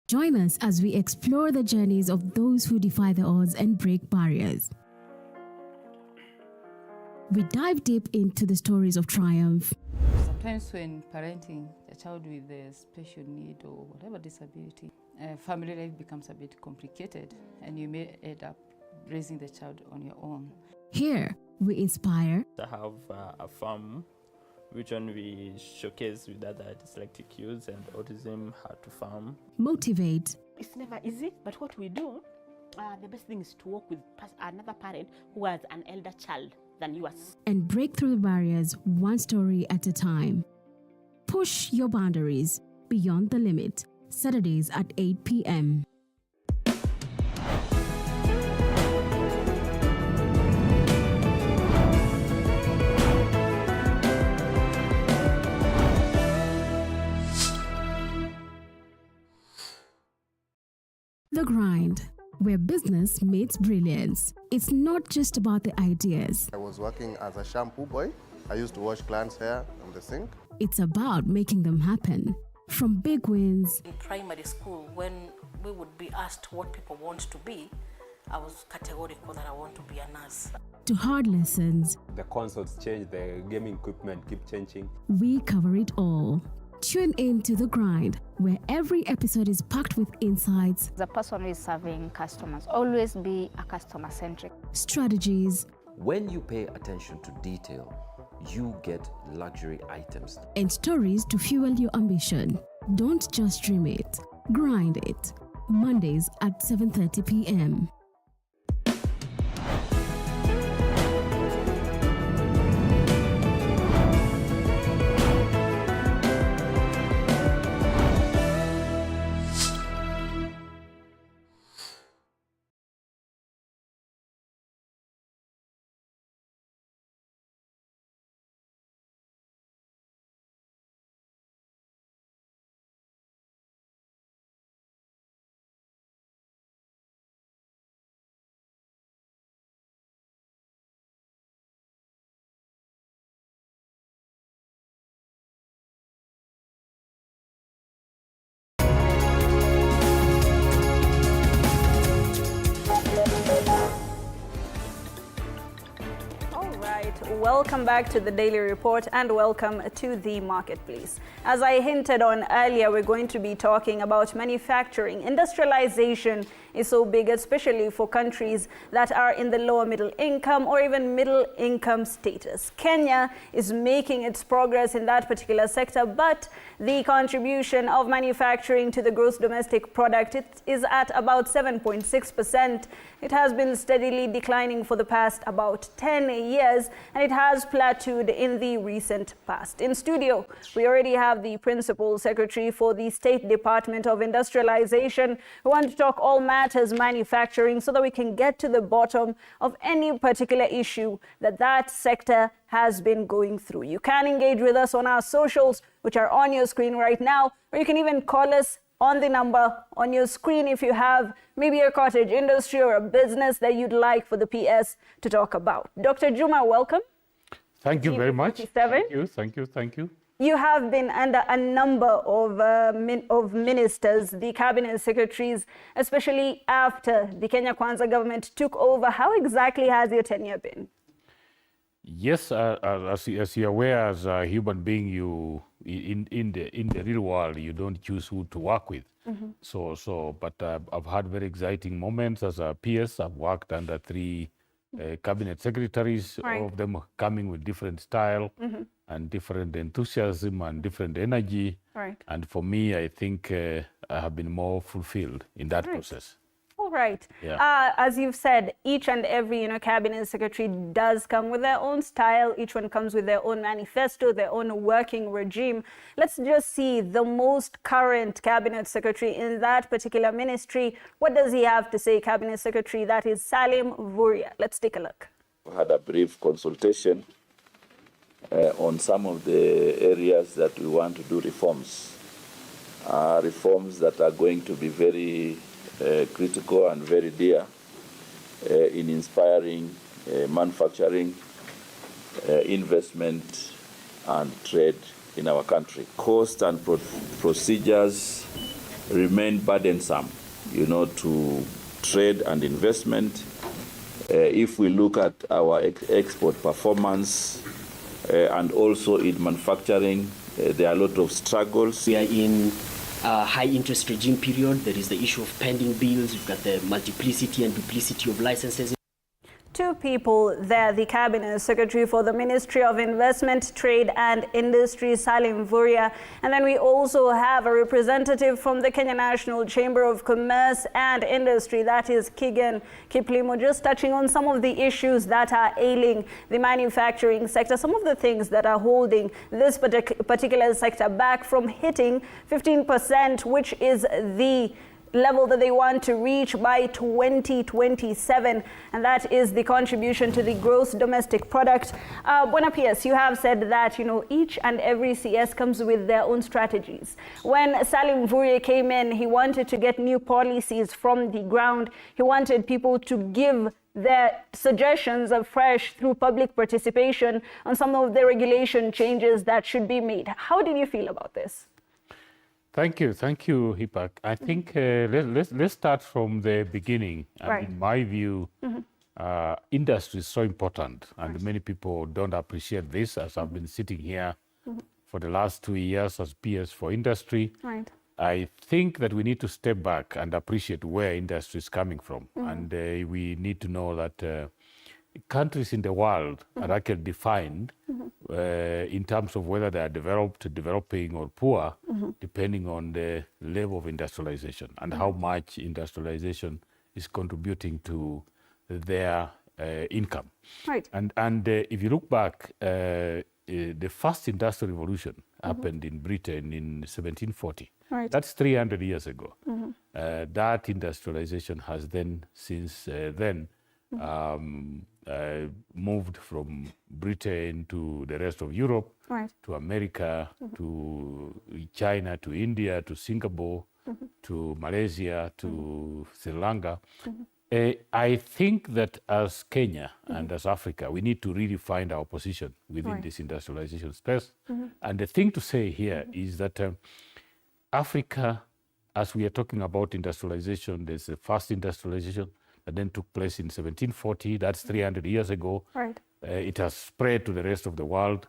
Join us as we explore the journeys of those who defy the odds and break barriers. We dive deep into the stories of triumph. Sometimes when parenting a child with a special need or whatever disability, family life becomes a bit complicated and you may end up raising the child on your own. Here, we inspire. I have a farm which one we showcase with other dyslexic youths and autism how to farm. Motivate. It's never easy, but what we do, the best thing is to work with another parent who has an elder child than yours. And break through the barriers one story at a time. Push your boundaries beyond the limit. Saturdays at 8 p.m. The Grind, where business meets brilliance. It's not just about the ideas. I was working as a shampoo boy. I used to wash clients' hair on the sink. It's about making them happen. From big wins. In primary school, when we would be asked what people want to be, I was categorical that I want to be a nurse. To hard lessons. The consoles change, the gaming equipment keep changing. We cover it all. Tune in to The Grind, where every episode is packed with insights. The person who is serving customers, always be a customer-centric. Strategies. When you pay attention to detail, you get luxury items. And stories to fuel your ambition. Don't just dream it, grind it. Mondays at 7:30 p.m. Welcome back to the Daily Report and welcome to the Marketplace. As I hinted on earlier, we're going to be talking about manufacturing. Industrialization is so big, especially for countries that are in the lower middle income or even middle income status. Kenya is making its progress in that particular sector, but the contribution of manufacturing to the gross domestic product is at about 7.6%. It has been steadily declining for the past about 10 years, and it has plateaued in the recent past. In studio, we already have the Principal Secretary for the State Department of Industrialization. We want to talk all matters manufacturing so that we can get to the bottom of any particular issue that sector has been going through. You can engage with us on our socials, which are on your screen right now, or you can even call us on the number on your screen if you have maybe a cottage industry or a business that you'd like for the PS to talk about. Dr. Juma, welcome. Thank you very much. Thank you. You have been under a number of ministers, the cabinet secretaries, especially after the Kenya Kwanza government took over. How exactly has your tenure been? Yes, as you're aware, as a human being, you in the real world, you don't choose who to work with. Mm-hmm. But I've had very exciting moments as a PS. I've worked under three cabinet secretaries, Right. all of them coming with different style Mhm. and different enthusiasm and different energy. Right. And for me, I think I have been more fulfilled in that Right. process. All right. Yeah. As you've said, each and every cabinet secretary does come with their own style. Each one comes with their own manifesto, their own working regime. Let's just see the most current cabinet secretary in that particular ministry. What does he have to say, cabinet secretary? That is Salim Vuria. Let's take a look. We had a brief consultation on some of the areas that we want to do reforms. Reforms that are going to be very critical and very dear in inspiring manufacturing, investment and trade in our country. Cost and procedures remain burdensome, to trade and investment. If we look at our export performance and also in manufacturing, there are a lot of struggles. We are in a high interest regime period. There is the issue of pending bills. We've got the multiplicity and duplicity of licenses. Two people there, the Cabinet Secretary for the Ministry of Investment, Trade and Industry, Salim Vuria. And then we also have a representative from the Kenya National Chamber of Commerce and Industry, that is Kigen Kiplimo, just touching on some of the issues that are ailing the manufacturing sector, some of the things that are holding this particular sector back from hitting 15%, which is the level that they want to reach by 2027, and that is the contribution to the gross domestic product. Buena PS, you have said that each and every CS comes with their own strategies. When Salim Vuria came in, he wanted to get new policies from the ground. He wanted people to give their suggestions afresh through public participation on some of the regulation changes that should be made. How did you feel about this? Thank you, Hibaq. I think let's start from the beginning. Right. In my view, industry is so important, and many people don't appreciate this. As I've been sitting here for the last 2 years as PS for industry, Right. I think that we need to step back and appreciate where industry is coming from, and we need to know that countries in the world are actually defined in terms of whether they are developed, developing, or poor, depending on the level of industrialization and how much industrialization is contributing to their income. Right. And if you look back, the first industrial revolution happened in Britain in 1740. Right. That's 300 years ago. That industrialization has then, since then, moved from Britain to the rest of Europe, Right. to America, to China, to India, to Singapore, to Malaysia, to Sri Lanka. I think that as Kenya and as Africa, we need to really find our position within Right. this industrialization space. And the thing to say here is that Africa, as we are talking about industrialization, there's the first industrialization that then took place in 1740. That's 300 years ago. Right. It has spread to the rest of the world.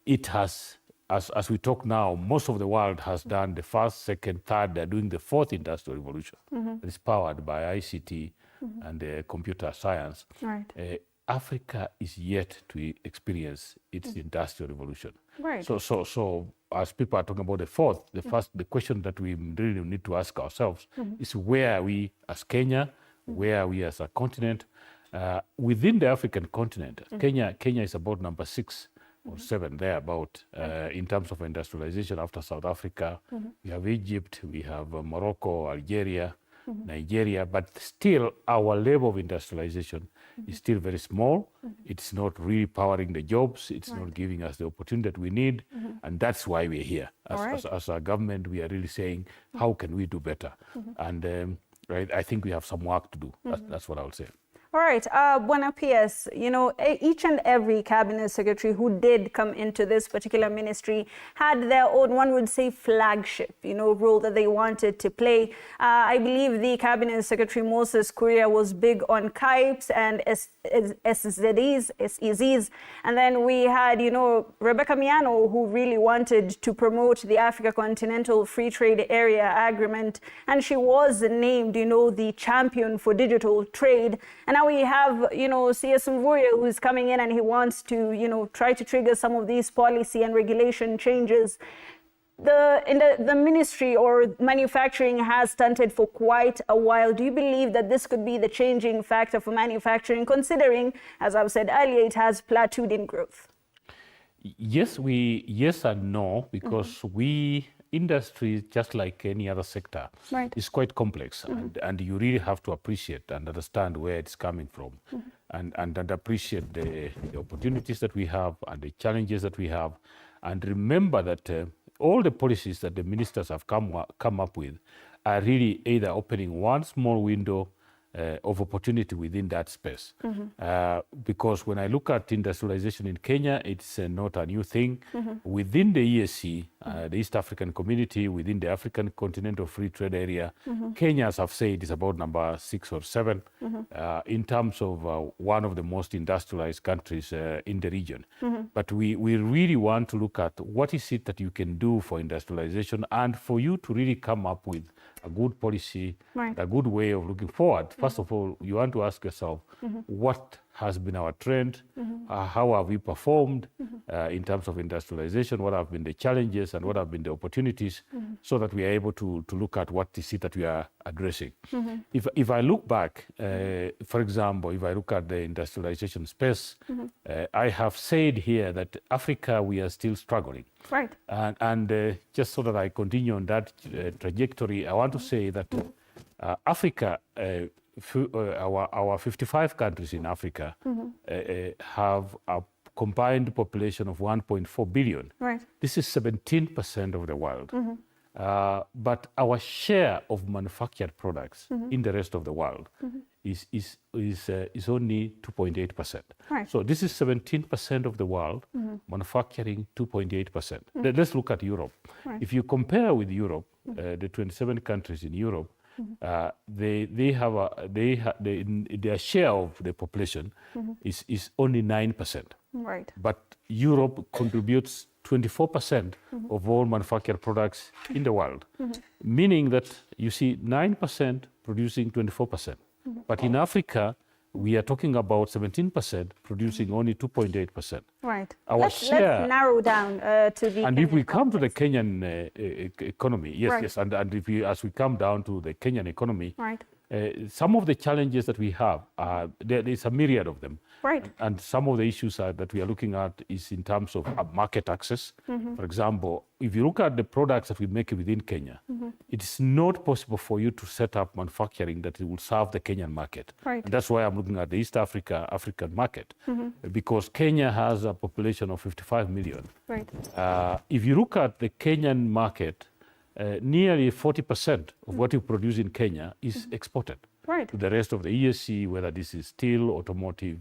It has, as we talk now, most of the world has done the first, second, third. They're doing the fourth industrial revolution. That is powered by ICT and computer science. Right. Africa is yet to experience its industrial revolution. Right. So as people are talking about the fourth, the question that we really need to ask ourselves is where are we as Kenya, where are we as a continent? Within the African continent, Kenya is about number 6 or 7 thereabout in terms of industrialization after South Africa. We have Egypt, we have Morocco, Algeria, Nigeria, but still our level of industrialization is still very small. It's not really powering the jobs. It's not giving us the opportunity that we need. And that's why we're here. As a government, we are really saying, how can we do better? And I think we have some work to do. That's what I would say. All right, Buena PS, each and every cabinet secretary who did come into this particular ministry had their own, one would say, flagship, role that they wanted to play. I believe the cabinet secretary, Moses Kuria, was big on KIPES and SEZs. And then we had, Rebecca Miano, who really wanted to promote the Africa Continental Free Trade Area Agreement. And she was named, the champion for digital trade. And now now we have, CS Mvurya, who's coming in and he wants to, try to trigger some of these policy and regulation changes. The ministry or manufacturing has stunted for quite a while. Do you believe that this could be the changing factor for manufacturing, considering, as I've said earlier, it has plateaued in growth? Yes, yes and no, because industry, just like any other sector, is quite complex, and you really have to appreciate and understand where it's coming from, and appreciate the opportunities that we have and the challenges that we have, and remember that all the policies that the ministers have come up with are really either opening one small window of opportunity within that space. Because when I look at industrialization in Kenya, it's not a new thing. Within the EAC, the East African Community, within the African Continental Free Trade Area, Kenya, as I've said, is about number 6 or 7 in terms of one of the most industrialized countries in the region. But we really want to look at what is it that you can do for industrialization and for you to really come up with a good policy, a good way of looking forward. First of all, you want to ask yourself, what has been our trend? How have we performed in terms of industrialization? What have been the challenges and what have been the opportunities, so that we are able to look at what is it that we are addressing. If I look back, for example, if I look at the industrialization space, I have said here that Africa, we are still struggling. And just so that I continue on that trajectory, I want to say that Africa, our 55 countries in Africa have a combined population of 1.4 billion. This is 17% of the world. But our share of manufactured products in the rest of the world is only 2.8%. So this is 17% of the world manufacturing 2.8%. Let's look at Europe. If you compare with Europe, the 27 countries in Europe, their share of the population is only 9%. But Europe contributes 24% of all manufactured products in the world, meaning that you see 9% producing 24%. But in Africa, we are talking about 17% producing only 2.8%. Let's narrow down to the. And if we come to the Kenyan economy, yes, and as we come down to the Kenyan economy, some of the challenges that we have, there is a myriad of them. And some of the issues that we are looking at is in terms of market access. For example, if you look at the products that we make within Kenya, it is not possible for you to set up manufacturing that will serve the Kenyan market. And that's why I'm looking at the East African market, because Kenya has a population of 55 million. If you look at the Kenyan market, nearly 40% of what you produce in Kenya is exported to the rest of the EAC, whether this is steel, automotive,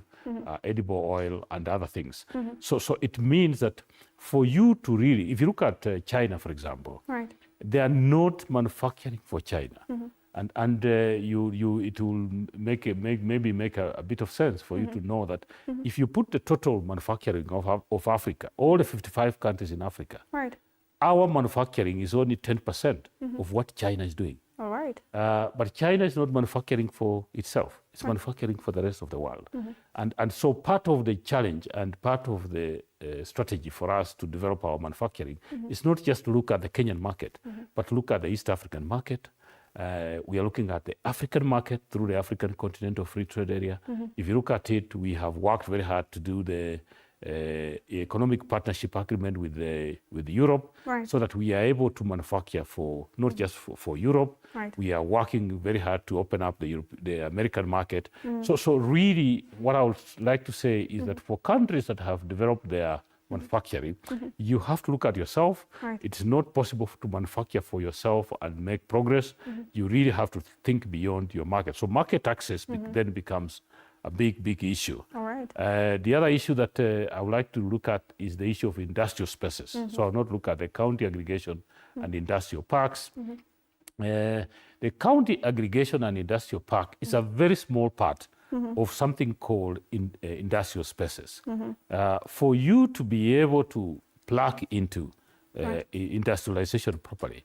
edible oil, and other things. So it means that for you to really, if you look at China, for example, they are not manufacturing for China. And it will maybe make a bit of sense for you to know that if you put the total manufacturing of Africa, all the 55 countries in Africa, our manufacturing is only 10% of what China is doing. But China is not manufacturing for itself. It's manufacturing for the rest of the world. And so part of the challenge and part of the strategy for us to develop our manufacturing is not just to look at the Kenyan market, but look at the East African market. We are looking at the African market through the African Continental Free Trade Area. If you look at it, we have worked very hard to do the economic partnership agreement with Europe, so that we are able to manufacture for not just for Europe. We are working very hard to open up the American market. So really, what I would like to say is that for countries that have developed their manufacturing, you have to look at yourself. It's not possible to manufacture for yourself and make progress. You really have to think beyond your market. So market access then becomes a big issue. The other issue that I would like to look at is the issue of industrial spaces. So I'll not look at the county aggregation and industrial parks. The county aggregation and industrial park is a very small part of something called industrial spaces. For you to be able to plug into industrialization properly.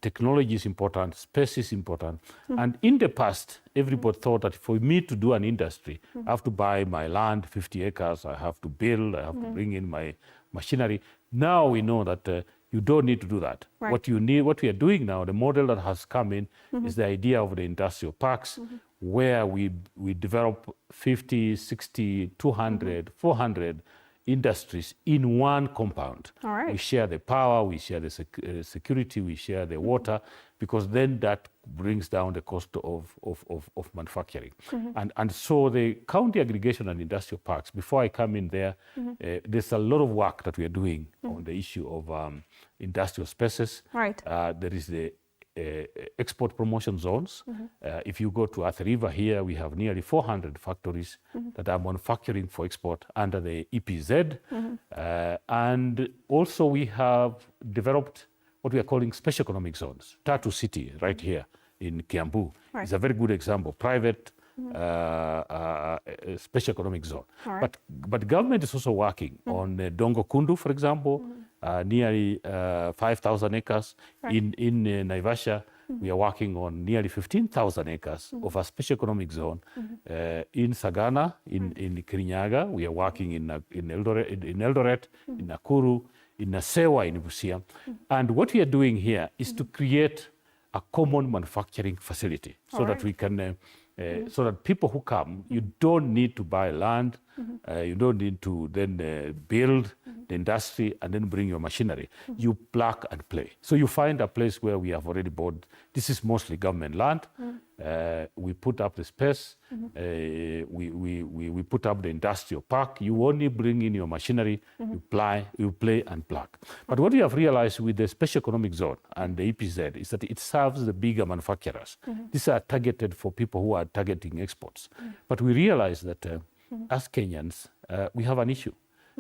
Technology is important, space is important. And in the past, everybody thought that for me to do an industry, I have to buy my land, 50 acres, I have to build, I have to bring in my machinery. Now we know that you don't need to do that. Right. What you need, what we are doing now, the model that has come in is the idea of the industrial parks, where we develop 50, 60, 200, 400 industries in one compound. All right. We share the power, we share the security, we share the water, because then that brings down the cost of manufacturing. And so the county aggregation and industrial parks, before I come in there, there's a lot of work that we are doing on the issue of industrial spaces. Right. There is the export promotion zones. If you go to Athi River here, we have nearly 400 factories that are manufacturing for export under the EPZ. And also we have developed what we are calling special economic zones. Tatu City, right here in Kiambu, is a very good example. Private special economic zone. Right. But government is also working on Dongo Kundu, for example, nearly 5,000 acres. Right. In Naivasha, we are working on nearly 15,000 acres of a special economic zone. In Sagana, in Kirinyaga, we are working in Eldoret, in Nakuru, in Nasewa, in Busia. And what we are doing here is to create a common manufacturing facility so that we can, so that people who come, you don't need to buy land, you don't need to then build the industry and then bring your machinery. You plug and play. So you find a place where we have already bought, this is mostly government land. We put up the space, we put up the industrial park. You only bring in your machinery, you play and plug. But what we have realized with the special economic zone and the EPZ is that it serves the bigger manufacturers. These are targeted for people who are targeting exports. But we realize that as Kenyans, we have an issue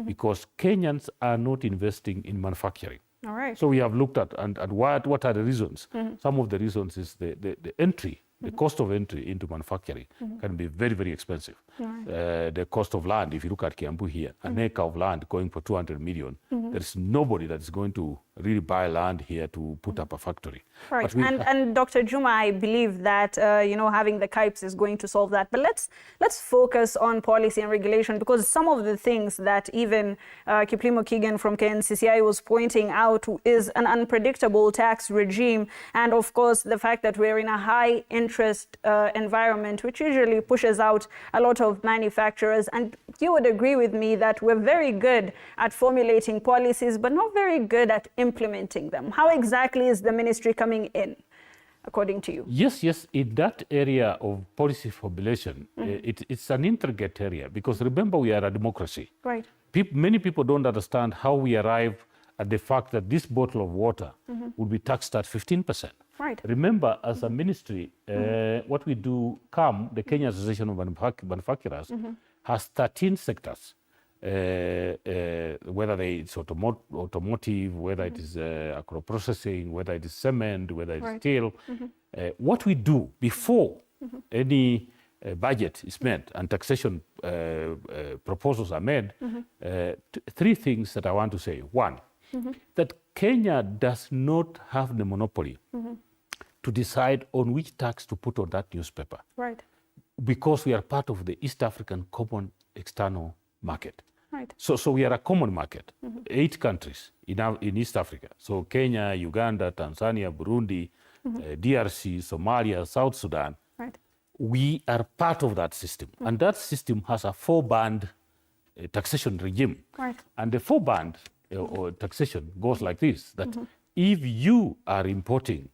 because Kenyans are not investing in manufacturing. All right. So we have looked at and what are the reasons. Some of the reasons is the entry. The cost of entry into manufacturing can be very, very expensive. The cost of land, if you look at Kiambu here, an acre of land going for 200 million, there is nobody that is going to really buy land here to put up a factory. Right. And Dr. Juma, I believe that having the KIPES is going to solve that. But let's focus on policy and regulation, because some of the things that even Kiplimo Keegan from KNCCI was pointing out is an unpredictable tax regime, and of course the fact that we're in a high interest environment, which usually pushes out a lot of manufacturers. And you would agree with me that we're very good at formulating policies, but not very good at implementing them. How exactly is the ministry coming in, according to you? Yes. In that area of policy formulation, it's an intricate area, because remember, we are a democracy. Right. Many people don't understand how we arrive at the fact that this bottle of water would be taxed at 15%. Right. Remember, as a ministry, what we do, the Kenya Association of Manufacturers has 13 sectors, whether it's automotive, whether it is agro-processing, whether it is cement, whether it's steel. What we do before any budget is made and taxation proposals are made, three things that I want to say. One, that Kenya does not have the monopoly to decide on which tax to put on that newspaper. Right. Because we are part of the East African Common External Market. Right. So we are a common market, 8 countries in East Africa. So Kenya, Uganda, Tanzania, Burundi, DRC, Somalia, South Sudan. Right. We are part of that system. And that system has a 4-band taxation regime. Right. And the 4-band or taxation goes like this, that if you are importing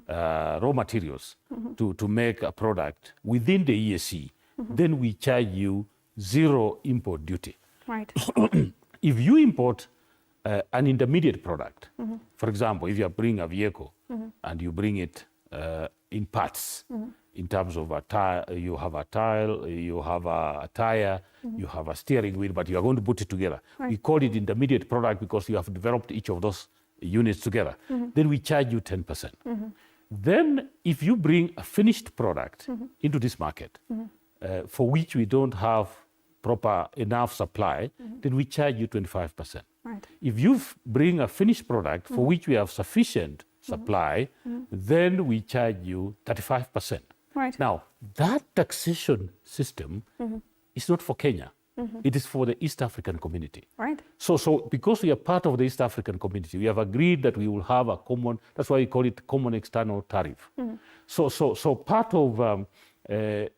raw materials to make a product within the EAC, then we charge you 0 import duty. Right. If you import an intermediate product, for example, if you bring a vehicle and you bring it in parts, in terms of a tire, you have a tire, you have a tire, you have a steering wheel, but you are going to put it together. Right. We call it intermediate product because you have developed each of those units together. Then we charge you 10%. Then if you bring a finished product into this market, for which we don't have proper enough supply, then we charge you 25%. Right. If you bring a finished product for which we have sufficient supply, then we charge you 35%. Right. Now, that taxation system is not for Kenya. It is for the East African community. Right. So because we are part of the East African community, we have agreed that we will have a common, that's why we call it common external tariff. So part of,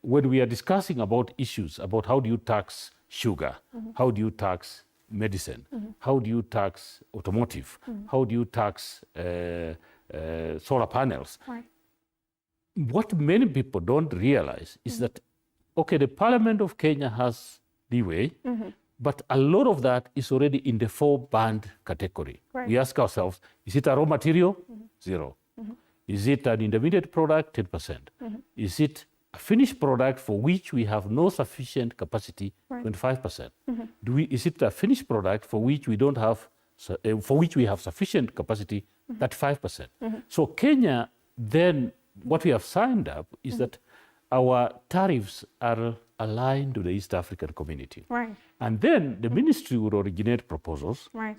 when we are discussing about issues, about how do you tax sugar, how do you tax medicine, how do you tax automotive, how do you tax solar panels, Right. what many people don't realize is that, okay, the Parliament of Kenya has leeway, but a lot of that is already in the 4-band category. Right. We ask ourselves, is it a raw material? 0. Is it an intermediate product? 10%. Is it a finished product for which we have no sufficient capacity? Right. 25%. Is it a finished product for which we don't have, for which we have sufficient capacity? 35%. So Kenya, then what we have signed up is that our tariffs are aligned to the East African community. Right. And then the ministry will originate proposals. Right.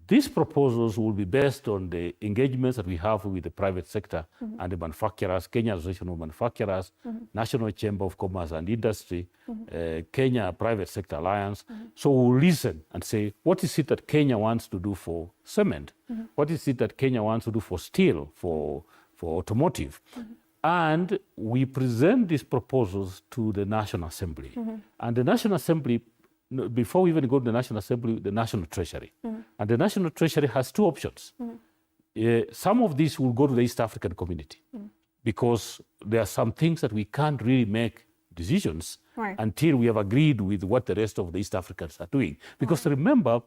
These proposals will be based on the engagements that we have with the private sector and the manufacturers, Kenya Association of Manufacturers, National Chamber of Commerce and Industry, Kenya Private Sector Alliance. So we'll listen and say, what is it that Kenya wants to do for cement? What is it that Kenya wants to do for steel, for automotive? And we present these proposals to the National Assembly. And the National Assembly, before we even go to the National Assembly, the National Treasury. And the National Treasury has 2 options. Some of these will go to the East African community because there are some things that we can't really make decisions until we have agreed with what the rest of the East Africans are doing. Because remember,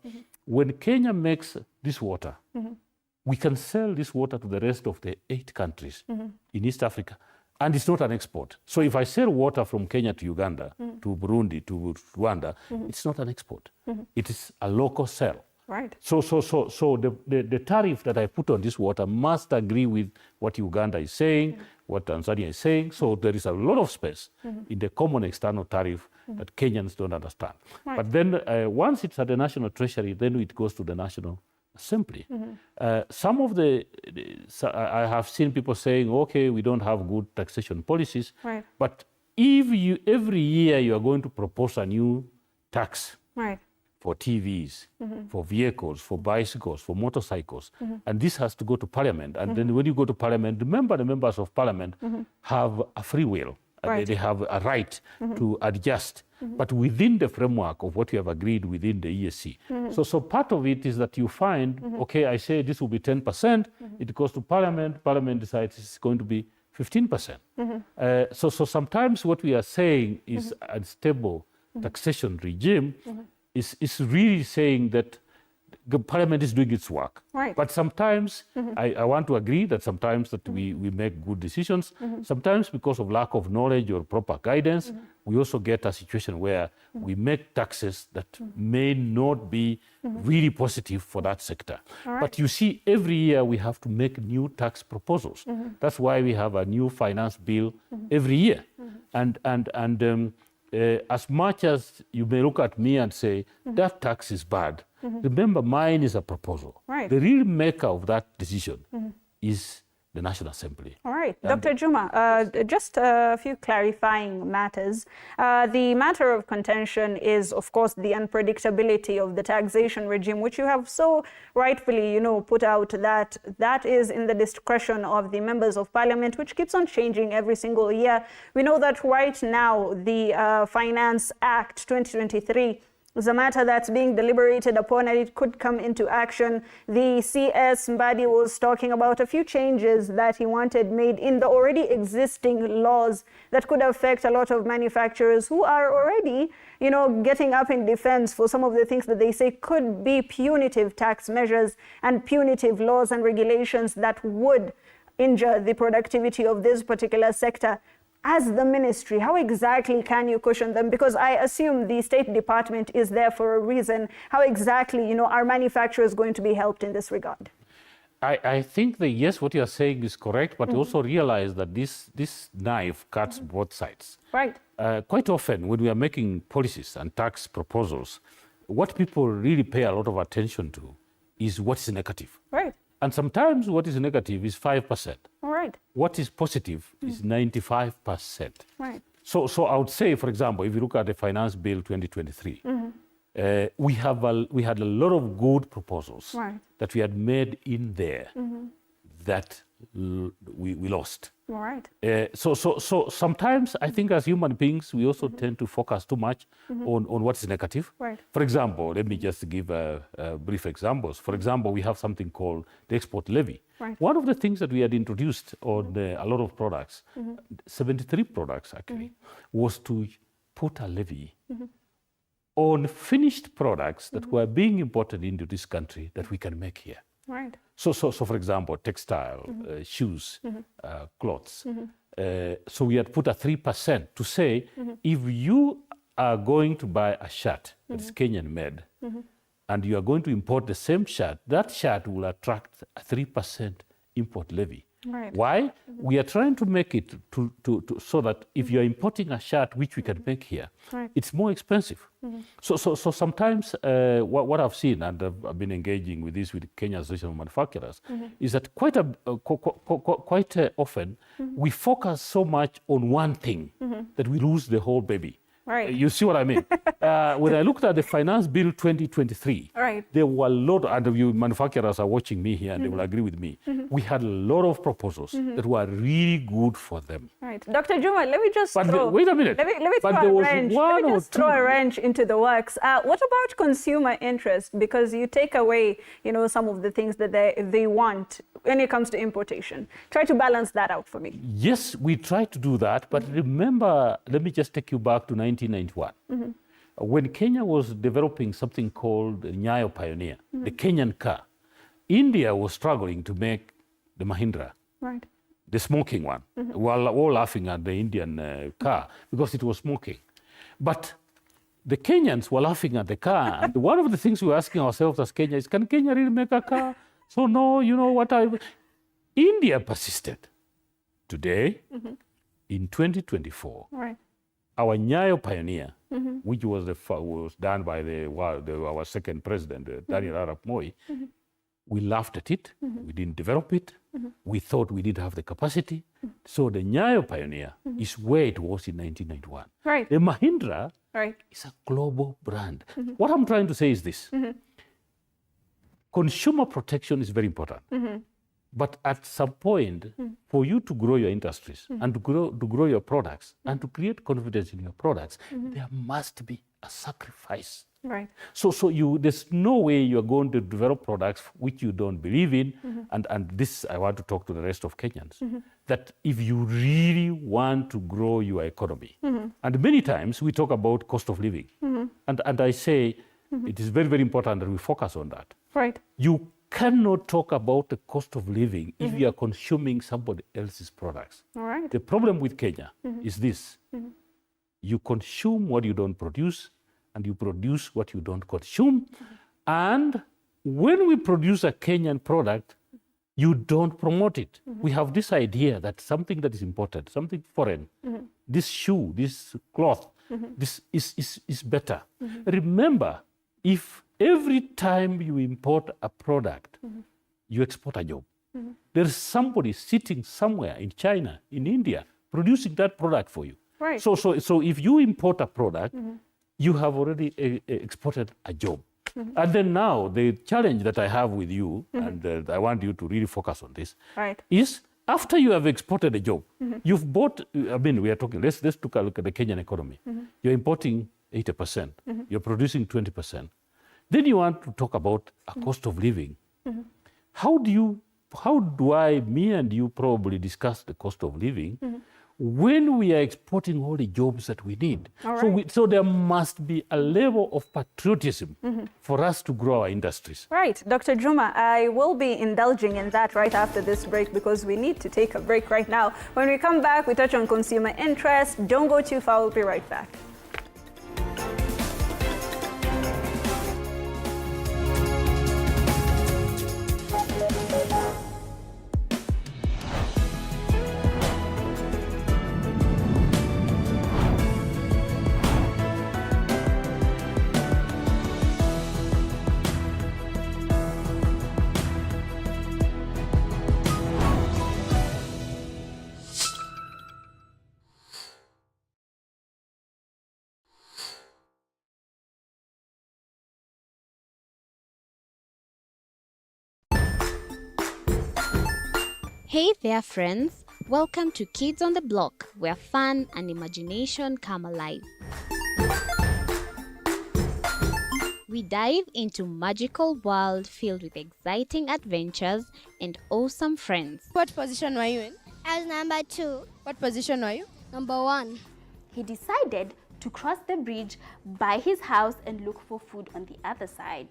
when Kenya makes this water, we can sell this water to the rest of the 8 countries in East Africa, and it's not an export. So if I sell water from Kenya to Uganda, to Burundi, to Rwanda, it's not an export. It is a local sale. Right. So the tariff that I put on this water must agree with what Uganda is saying, what Tanzania is saying. So there is a lot of space in the common external tariff that Kenyans don't understand. Right. But then once it's at the National Treasury, then it goes to the National Assembly. Some of I have seen people saying, okay, we don't have good taxation policies. Right. But if every year you are going to propose a new tax, Right. for TVs, for vehicles, for bicycles, for motorcycles. And this has to go to Parliament. And then when you go to Parliament, remember the members of Parliament have a free will. Right. They have a right to adjust, but within the framework of what we have agreed within the ESC. So part of it is that you find, okay, I say this will be 10%, it goes to Parliament, Parliament decides it's going to be 15%. So sometimes what we are saying is a stable taxation regime is really saying that the Parliament is doing its work. Right. But sometimes I want to agree that sometimes that we make good decisions. Sometimes because of lack of knowledge or proper guidance, we also get a situation where we make taxes that may not be really positive for that sector. All right. But you see, every year we have to make new tax proposals. That's why we have a new finance bill every year. As much as you may look at me and say, that tax is bad, remember mine is a proposal. Right. The real maker of that decision is the National Assembly. All right. Dr. Juma, just a few clarifying matters. The matter of contention is, of course, the unpredictability of the taxation regime, which you have so rightfully, put out that is in the discretion of the members of Parliament, which keeps on changing every single year. We know that right now, the Finance Act 2023 is a matter that's being deliberated upon and it could come into action. The CS Mbadi was talking about a few changes that he wanted made in the already existing laws that could affect a lot of manufacturers who are already, getting up in defense for some of the things that they say could be punitive tax measures and punitive laws and regulations that would injure the productivity of this particular sector. As the ministry, how exactly can you cushion them? Because I assume the State Department is there for a reason. How exactly, are manufacturers going to be helped in this regard? I think that, yes, what you are saying is correct, but also realize that this knife cuts both sides. Right. Quite often, when we are making policies and tax proposals, what people really pay a lot of attention to is what is negative. Right. And sometimes what is negative is 5%. All right. What is positive is 95%. Right. So I would say, for example, if you look at the Finance Bill 2023, we had a lot of good proposals that we had made in there that we lost. All right. So sometimes I think as human beings, we also tend to focus too much on what is negative. Right. For example, let me just give brief examples. For example, we have something called the export levy. Right. One of the things that we had introduced on a lot of products, 73 products actually, was to put a levy on finished products that were being imported into this country that we can make here. Right. So for example, textile, shoes, clothes. So we had put a 3% to say, if you are going to buy a shirt that's Kenyan made, and you are going to import the same shirt, that shirt will attract a 3% import levy. Right. Why? We are trying to make it so that if you're importing a shirt which we can make here, it's more expensive. So sometimes what I've seen, and I've been engaging with this with Kenya Association of Manufacturers, is that quite often we focus so much on one thing that we lose the whole baby. Right. You see what I mean? When I looked at the Finance Bill 2023, there were a lot, and you manufacturers are watching me here and they will agree with me. We had a lot of proposals that were really good for them. Right. Dr. Juma, let me just wait a minute. Let me throw a wrench into the works. What about consumer interest? Because you take away, some of the things that they want when it comes to importation. Try to balance that out for me. Yes, we try to do that. But remember, let me just take you back to 1991. When Kenya was developing something called the Nyayo Pioneer, the Kenyan car, India was struggling to make the Mahindra, the smoking one. We were all laughing at the Indian car because it was smoking. But the Kenyans were laughing at the car. And one of the things we were asking ourselves as Kenya is, can Kenya really make a car? So no, India persisted. Today, in 2024, our Nyayo Pioneer, which was done by our second president, Daniel Arap Moi, we laughed at it. We didn't develop it. We thought we didn't have the capacity. So the Nyayo Pioneer is where it was in 1991. Right. The Mahindra is a global brand. What I'm trying to say is this. Consumer protection is very important. But at some point, for you to grow your industries and to grow your products and to create confidence in your products, there must be a sacrifice. Right. So there's no way you're going to develop products which you don't believe in. And this, I want to talk to the rest of Kenyans, that if you really want to grow your economy, and many times we talk about cost of living, and I say it is very, very important that we focus on that. Right. You cannot talk about the cost of living if you are consuming somebody else's products. All right. The problem with Kenya is this. You consume what you don't produce, and you produce what you don't consume. And when we produce a Kenyan product, you don't promote it. We have this idea that something that is imported, something foreign, this shoe, this cloth, this is better. Remember, if every time you import a product, you export a job. There's somebody sitting somewhere in China, in India, producing that product for you. Right. So if you import a product, you have already exported a job. And then now, the challenge that I have with you, and I want you to really focus on this, is after you have exported a job, you've bought, we are talking, let's take a look at the Kenyan economy. You're importing 80%, you're producing 20%. Then you want to talk about a cost of living. How do me and you probably discuss the cost of living when we are exporting all the jobs that we need? So there must be a level of patriotism for us to grow our industries. Right. Dr. Juma, I will be indulging in that right after this break because we need to take a break right now. When we come back, we touch on consumer interest. Don't go too far. We'll be right back. Hey there, friends. Welcome to Kids on the Block, where fun and imagination come alive. We dive into magical world filled with exciting adventures and awesome friends. What position were you in? I was number 2. What position were you? Number 1. He decided to cross the bridge by his house and look for food on the other side.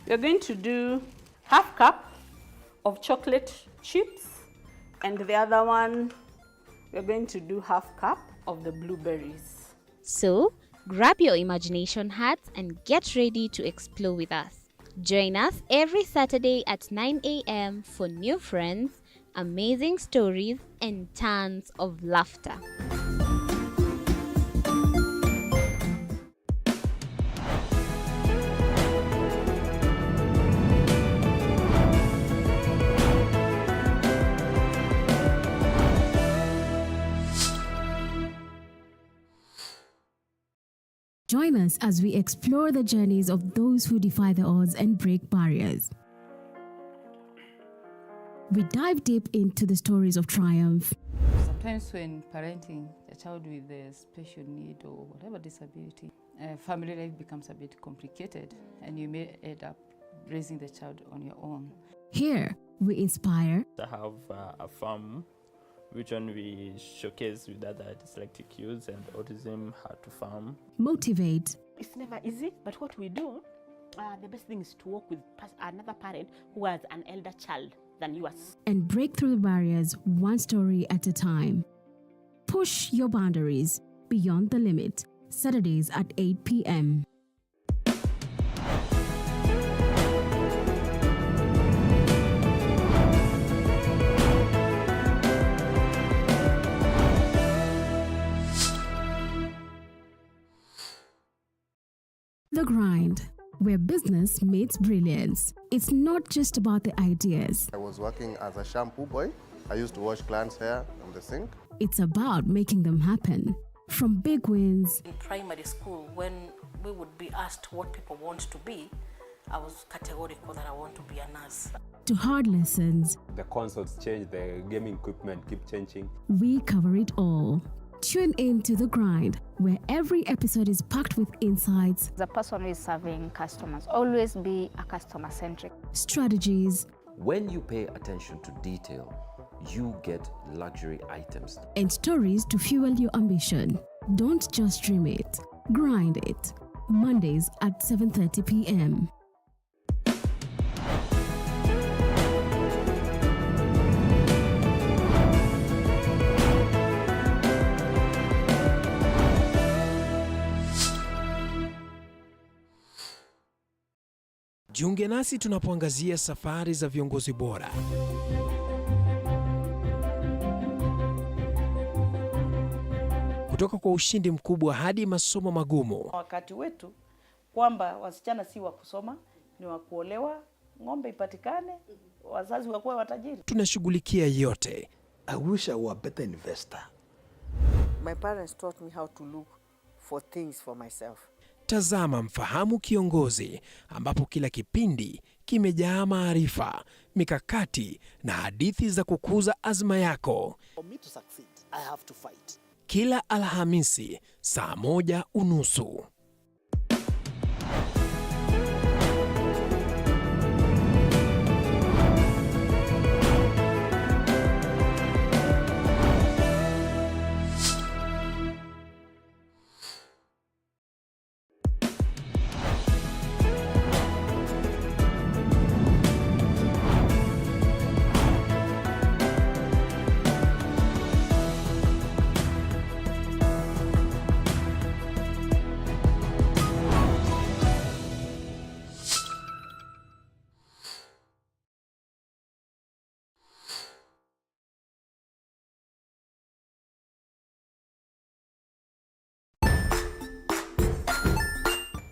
We're going to do half cup of chocolate chips, and the other one, we're going to do half cup of the blueberries. So, grab your imagination hats and get ready to explore with us. Join us every Saturday at 9 a.m. for new friends, amazing stories, and tons of laughter. Join us as we explore the journeys of those who defy the odds and break barriers. We dive deep into the stories of triumph. Sometimes when parenting a child with a special need or whatever disability, family life becomes a bit complicated and you may end up raising the child on your own. Here, we inspire. I have a farm which one we showcase with other dyslexic youths and autism how to farm. Motivate. It's never easy, but what we do, the best thing is to work with another parent who has an elder child than yours. And break through the barriers one story at a time. Push your boundaries beyond the limit. Saturdays at 8 p.m. The Grind, where business meets brilliance. It's not just about the ideas. I was working as a shampoo boy. I used to wash clients' hair on the sink. It's about making them happen. From big wins. In primary school, when we would be asked what people want to be, I was categorical that I want to be a nurse. To hard lessons. The consoles change, the gaming equipment keep changing. We cover it all. Tune in to The Grind, where every episode is packed with insights. The person who is serving customers, always be a customer-centric. Strategies. When you pay attention to detail, you get luxury items. And stories to fuel your ambition. Don't just dream it, grind it. Mondays at 7:30 p.m. Jiunge nasi tunapoangazia safari za viongozi bora. Kutoka kwa ushindi mkubwa hadi masomo magumu. Wakati wetu kwamba wasichana si wa kusoma, ni wa kuolewa, ng'ombe ipatikane, wazazi wakuwe watajiri. Tunashughulikia yote. I wish I were a better investor. My parents taught me how to look for things for myself. Tazama Mfahamu Kiongozi, ambapo kila kipindi kimejaa maarifa, mikakati na hadithi za kukuza azma yako. For me to succeed, I have to fight. Kila Alhamisi saa 1:30.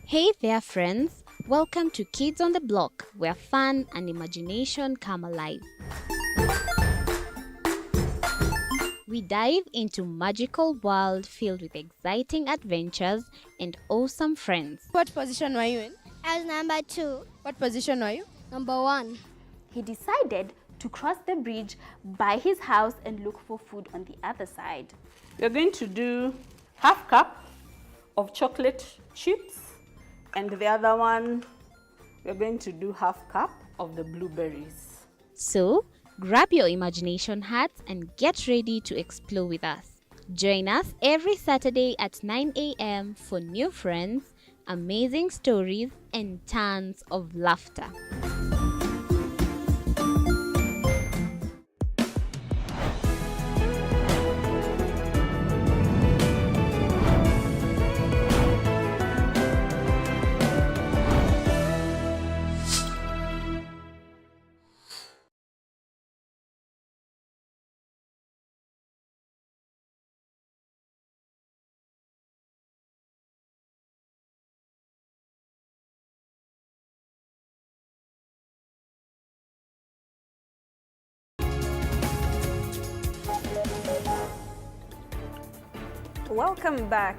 Hey there, friends. Welcome to Kids on the Block, where fun and imagination come alive. We dive into magical world filled with exciting adventures and awesome friends. What position were you in? I was number 2. What position were you? Number 1. He decided to cross the bridge by his house and look for food on the other side. We're going to do half cup of chocolate chips, and the other one, we're going to do half cup of the blueberries. So, grab your imagination hats and get ready to explore with us. Join us every Saturday at 9 a.m. for new friends, amazing stories, and tons of laughter. Welcome back.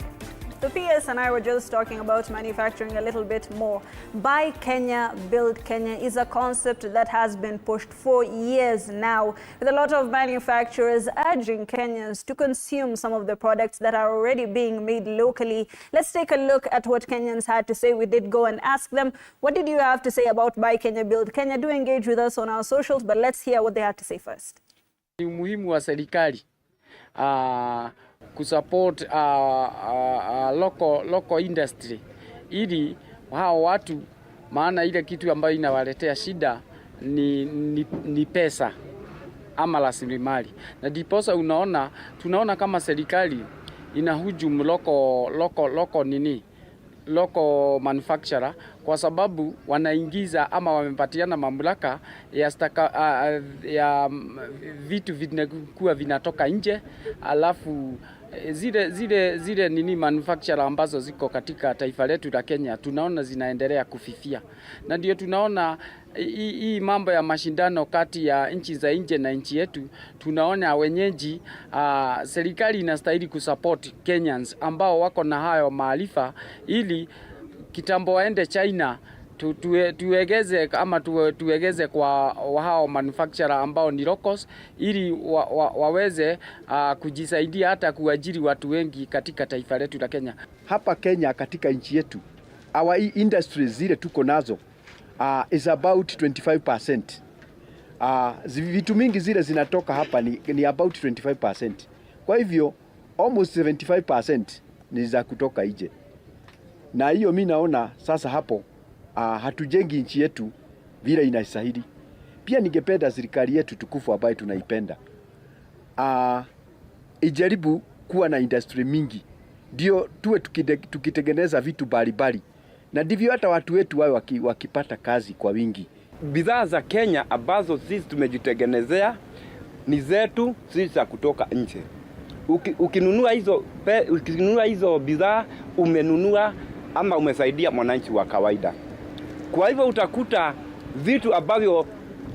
So PS and I were just talking about manufacturing a little bit more. Buy Kenya, build Kenya is a concept that has been pushed for years now, with a lot of manufacturers urging Kenyans to consume some of the products that are already being made locally. Let's take a look at what Kenyans had to say. We did go and ask them, what did you have to say about Buy Kenya, build Kenya? Do engage with us on our socials, but let's hear what they had to say first. Ni umuhimu wa serikali kusupport local industry ili hao watu, maana ile kitu ambayo inawaletea shida ni pesa ama rasilimali, na ndiposa tunaona kama serikali inahujumu local manufacturer, kwa sababu wanaingiza ama wamepatiana mamlaka ya vitu vinakuwa vinatoka nje, alafu zile manufacturer ambazo ziko katika taifa letu la Kenya tunaona zinaendelea kufifia. Na ndio tunaona hii mambo ya mashindano kati ya nchi za nje na nchi yetu, tunaona wenyeji serikali inastahili kusupport Kenyans ambao wako na hayo maarifa, ili kitambo waende China tuegeze kwa hao manufacturer ambao ni locals, ili waweze kujisaidia hata kuajiri watu wengi katika taifa letu la Kenya. Hapa Kenya katika nchi yetu, our industries zile tuko nazo is about 25%. Vitu mingi zile zinatoka hapa ni about 25%. Kwa hivyo almost 75% ni za kutoka nje. Na hiyo mimi naona sasa hapo hatujengi nchi yetu vile inastahili. Pia ningependa serikali yetu tukufu ambayo tunaipenda ijaribu kuwa na industry mingi, ndio tuwe tukitengeneza vitu mbalimbali, na ndivyo hata watu wetu wao wakipata kazi kwa wingi. Bidhaa za Kenya ambazo sisi tumejitengenezea ni zetu, sisi za kutoka nje. Ukinunua hizo bidhaa umenunua ama umesaidia mwananchi wa kawaida. Kwa hivyo utakuta vitu ambavyo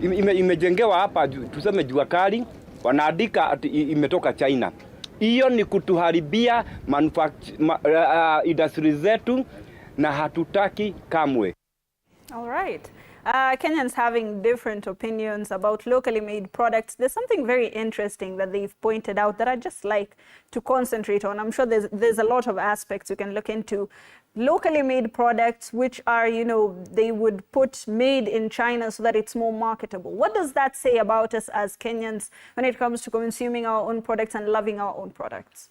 imejengewa hapa, tuseme jua kali, wanaandika ati imetoka China. Hiyo ni kutuharibia industry zetu na hatutaki kamwe. All right. Kenyans having different opinions about locally made products. There's something very interesting that they've pointed out that I'd just like to concentrate on. I'm sure there's a lot of aspects you can look into. Locally made products, which are, they would put made in China so that it's more marketable. What does that say about us as Kenyans when it comes to consuming our own products and loving our own products?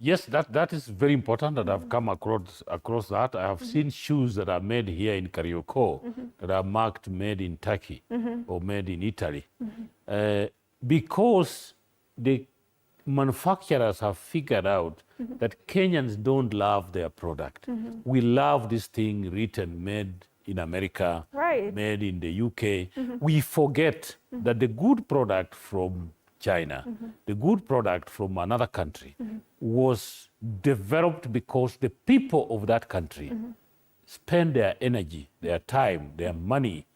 Yes, that is very important, and I've come across that. I have seen shoes that are made here in Karioko that are marked made in Turkey or made in Italy. Because the manufacturers have figured out that Kenyans don't love their product. We love this thing written made in America, made in the UK. We forget that the good product from China, the good product from another country, was developed because the people of that country spend their energy, their time, their money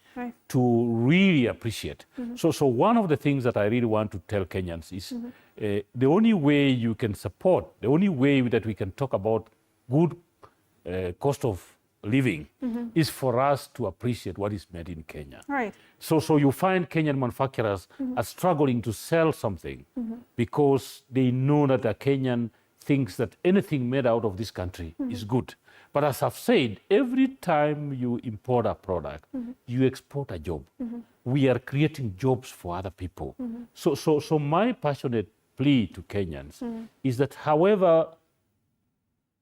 to really appreciate. So one of the things that I really want to tell Kenyans is the only way you can support, the only way that we can talk about good cost of living is for us to appreciate what is made in Kenya. Right. So you find Kenyan manufacturers are struggling to sell something because they know that a Kenyan thinks that anything made out of this country is good. But as I've said, every time you import a product, you export a job. We are creating jobs for other people. So my passionate plea to Kenyans is that however,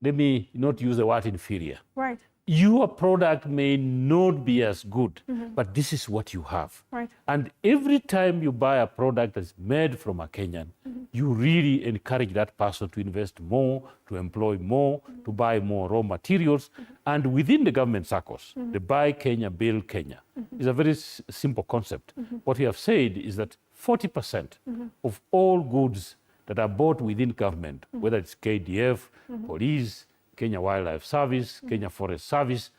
let me not use the word inferior. Right. Your product may not be as good, but this is what you have. Right. And every time you buy a product that's made from a Kenyan, you really encourage that person to invest more, to employ more, to buy more raw materials. And within the government circles, the Buy Kenya, Build Kenya is a very simple concept. What we have said is that 40% of all goods that are bought within government, whether it's KDF, police, Kenya Wildlife Service, Kenya Forest Service,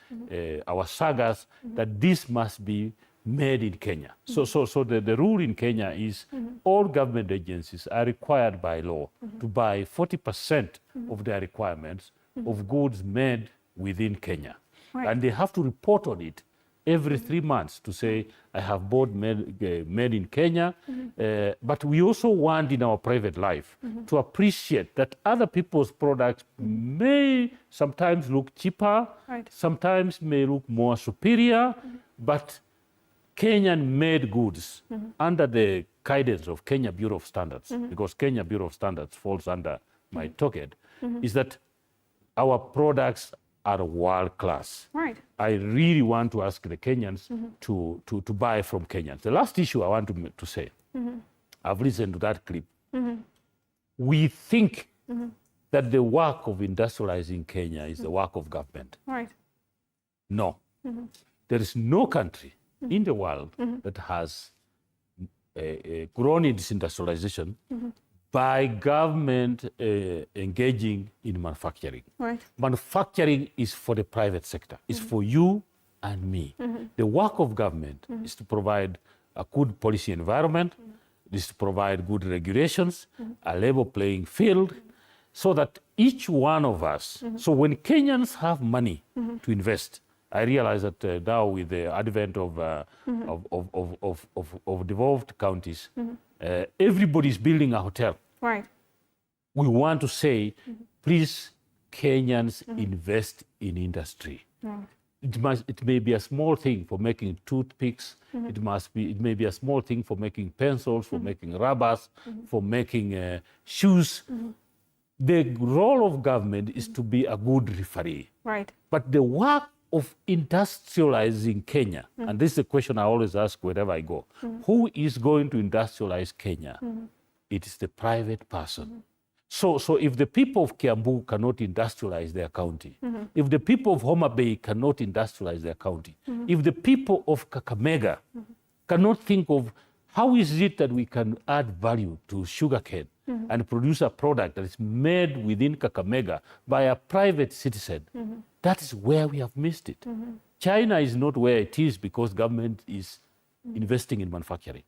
our sagas, that this must be made in Kenya. So the rule in Kenya is all government agencies are required by law to buy 40% of their requirements of goods made within Kenya. Right. And they have to report on it every 3 months to say, I have bought made in Kenya. But we also want in our private life to appreciate that other people's products may sometimes look cheaper, sometimes may look more superior, but Kenyan-made goods under the guidance of Kenya Bureau of Standards, because Kenya Bureau of Standards falls under my target, is that our products are world class. Right. I really want to ask the Kenyans to buy from Kenyans. The last issue I want to say, I've listened to that clip. We think that the work of industrializing Kenya is the work of government. Right. No. There is no country in the world that has grown its industrialization by government engaging in manufacturing. Right. Manufacturing is for the private sector. It's for you and me. The work of government is to provide a good policy environment, is to provide good regulations, a level playing field, so that each one of us, so when Kenyans have money to invest, I realize that now with the advent of devolved counties, everybody's building a hotel. Right. We want to say, please, Kenyans, invest in industry. Right. It may be a small thing for making toothpicks. It may be a small thing for making pencils, for making rubbers, for making shoes. The role of government is to be a good referee. Right. But the work of industrializing Kenya, and this is a question I always ask wherever I go, who is going to industrialize Kenya? It is the private person. So if the people of Kiambu cannot industrialize their county, if the people of Homa Bay cannot industrialize their county, if the people of Kakamega cannot think of how is it that we can add value to sugarcane and produce a product that is made within Kakamega by a private citizen, that is where we have missed it. China is not where it is because government is investing in manufacturing.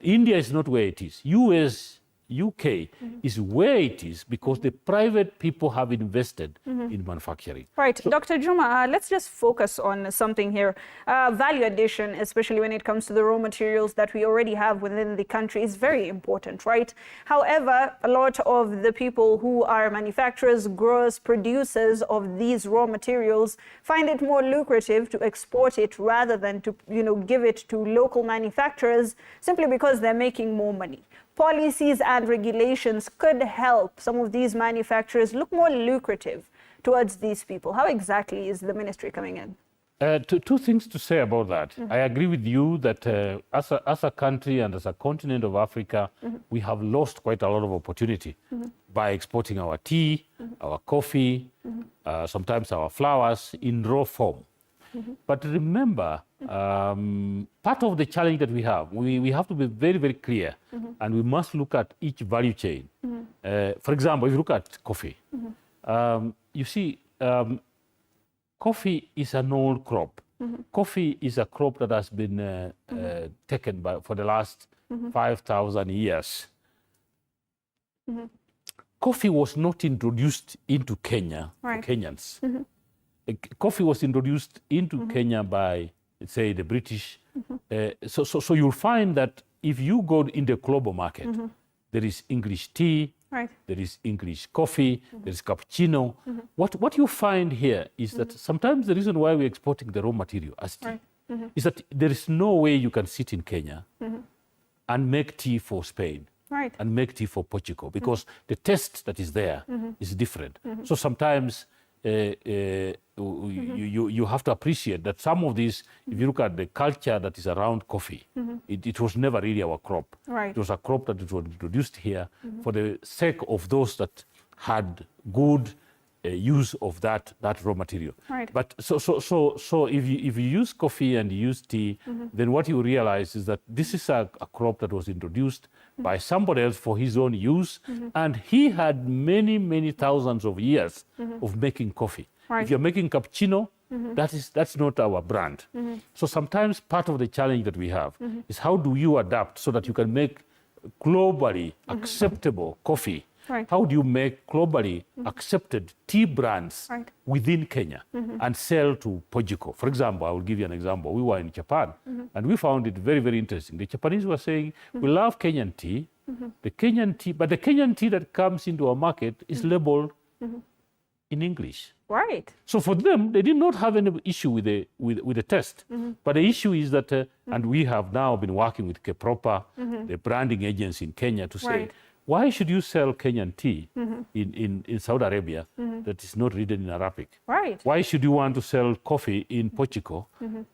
India is not where it is. US, UK is where it is because the private people have invested in manufacturing. Right. So, Dr. Juma, let's just focus on something here. Value addition, especially when it comes to the raw materials that we already have within the country, is very important, right? However, a lot of the people who are manufacturers, growers, producers of these raw materials find it more lucrative to export it rather than to, give it to local manufacturers simply because they're making more money. Policies and regulations could help some of these manufacturers look more lucrative towards these people. How exactly is the ministry coming in? Two things to say about that. I agree with you that as a country and as a continent of Africa, we have lost quite a lot of opportunity by exporting our tea, our coffee, sometimes our flowers in raw form. But remember, part of the challenge that we have to be very, very clear, and we must look at each value chain. For example, if you look at coffee, you see, coffee is an old crop. Coffee is a crop that has been taken for the last 5,000 years. Coffee was not introduced into Kenya for Kenyans. coffee was introduced into Kenya by, say, the British. So you'll find that if you go in the global market, there is English tea, there is English coffee, there is cappuccino. What you find here is that sometimes the reason why we're exporting the raw material as tea is that there is no way you can sit in Kenya and make tea for Spain and make tea for Portugal, because the taste that is there is different. So sometimes you have to appreciate that some of these, if you look at the culture that is around coffee, it was never really our crop. It was a crop that was introduced here for the sake of those that had good use of that raw material. But so if you use coffee and you use tea, then what you realize is that this is a crop that was introduced by somebody else for his own use, and he had many thousands of years of making coffee. If you're making cappuccino, that's not our brand. So sometimes part of the challenge that we have is how do you adapt so that you can make globally acceptable coffee? How do you make globally accepted tea brands within Kenya and sell to Portugal? For example, I will give you an example. We were in Japan and we found it very interesting. The Japanese were saying, we love Kenyan tea, but the Kenyan tea that comes into our market is labeled in English. So for them, they did not have any issue with the test. But the issue is that, and we have now been working with Kepropa, the branding agency in Kenya, to say, why should you sell Kenyan tea in Saudi Arabia that is not written in Arabic? Why should you want to sell coffee in Portugal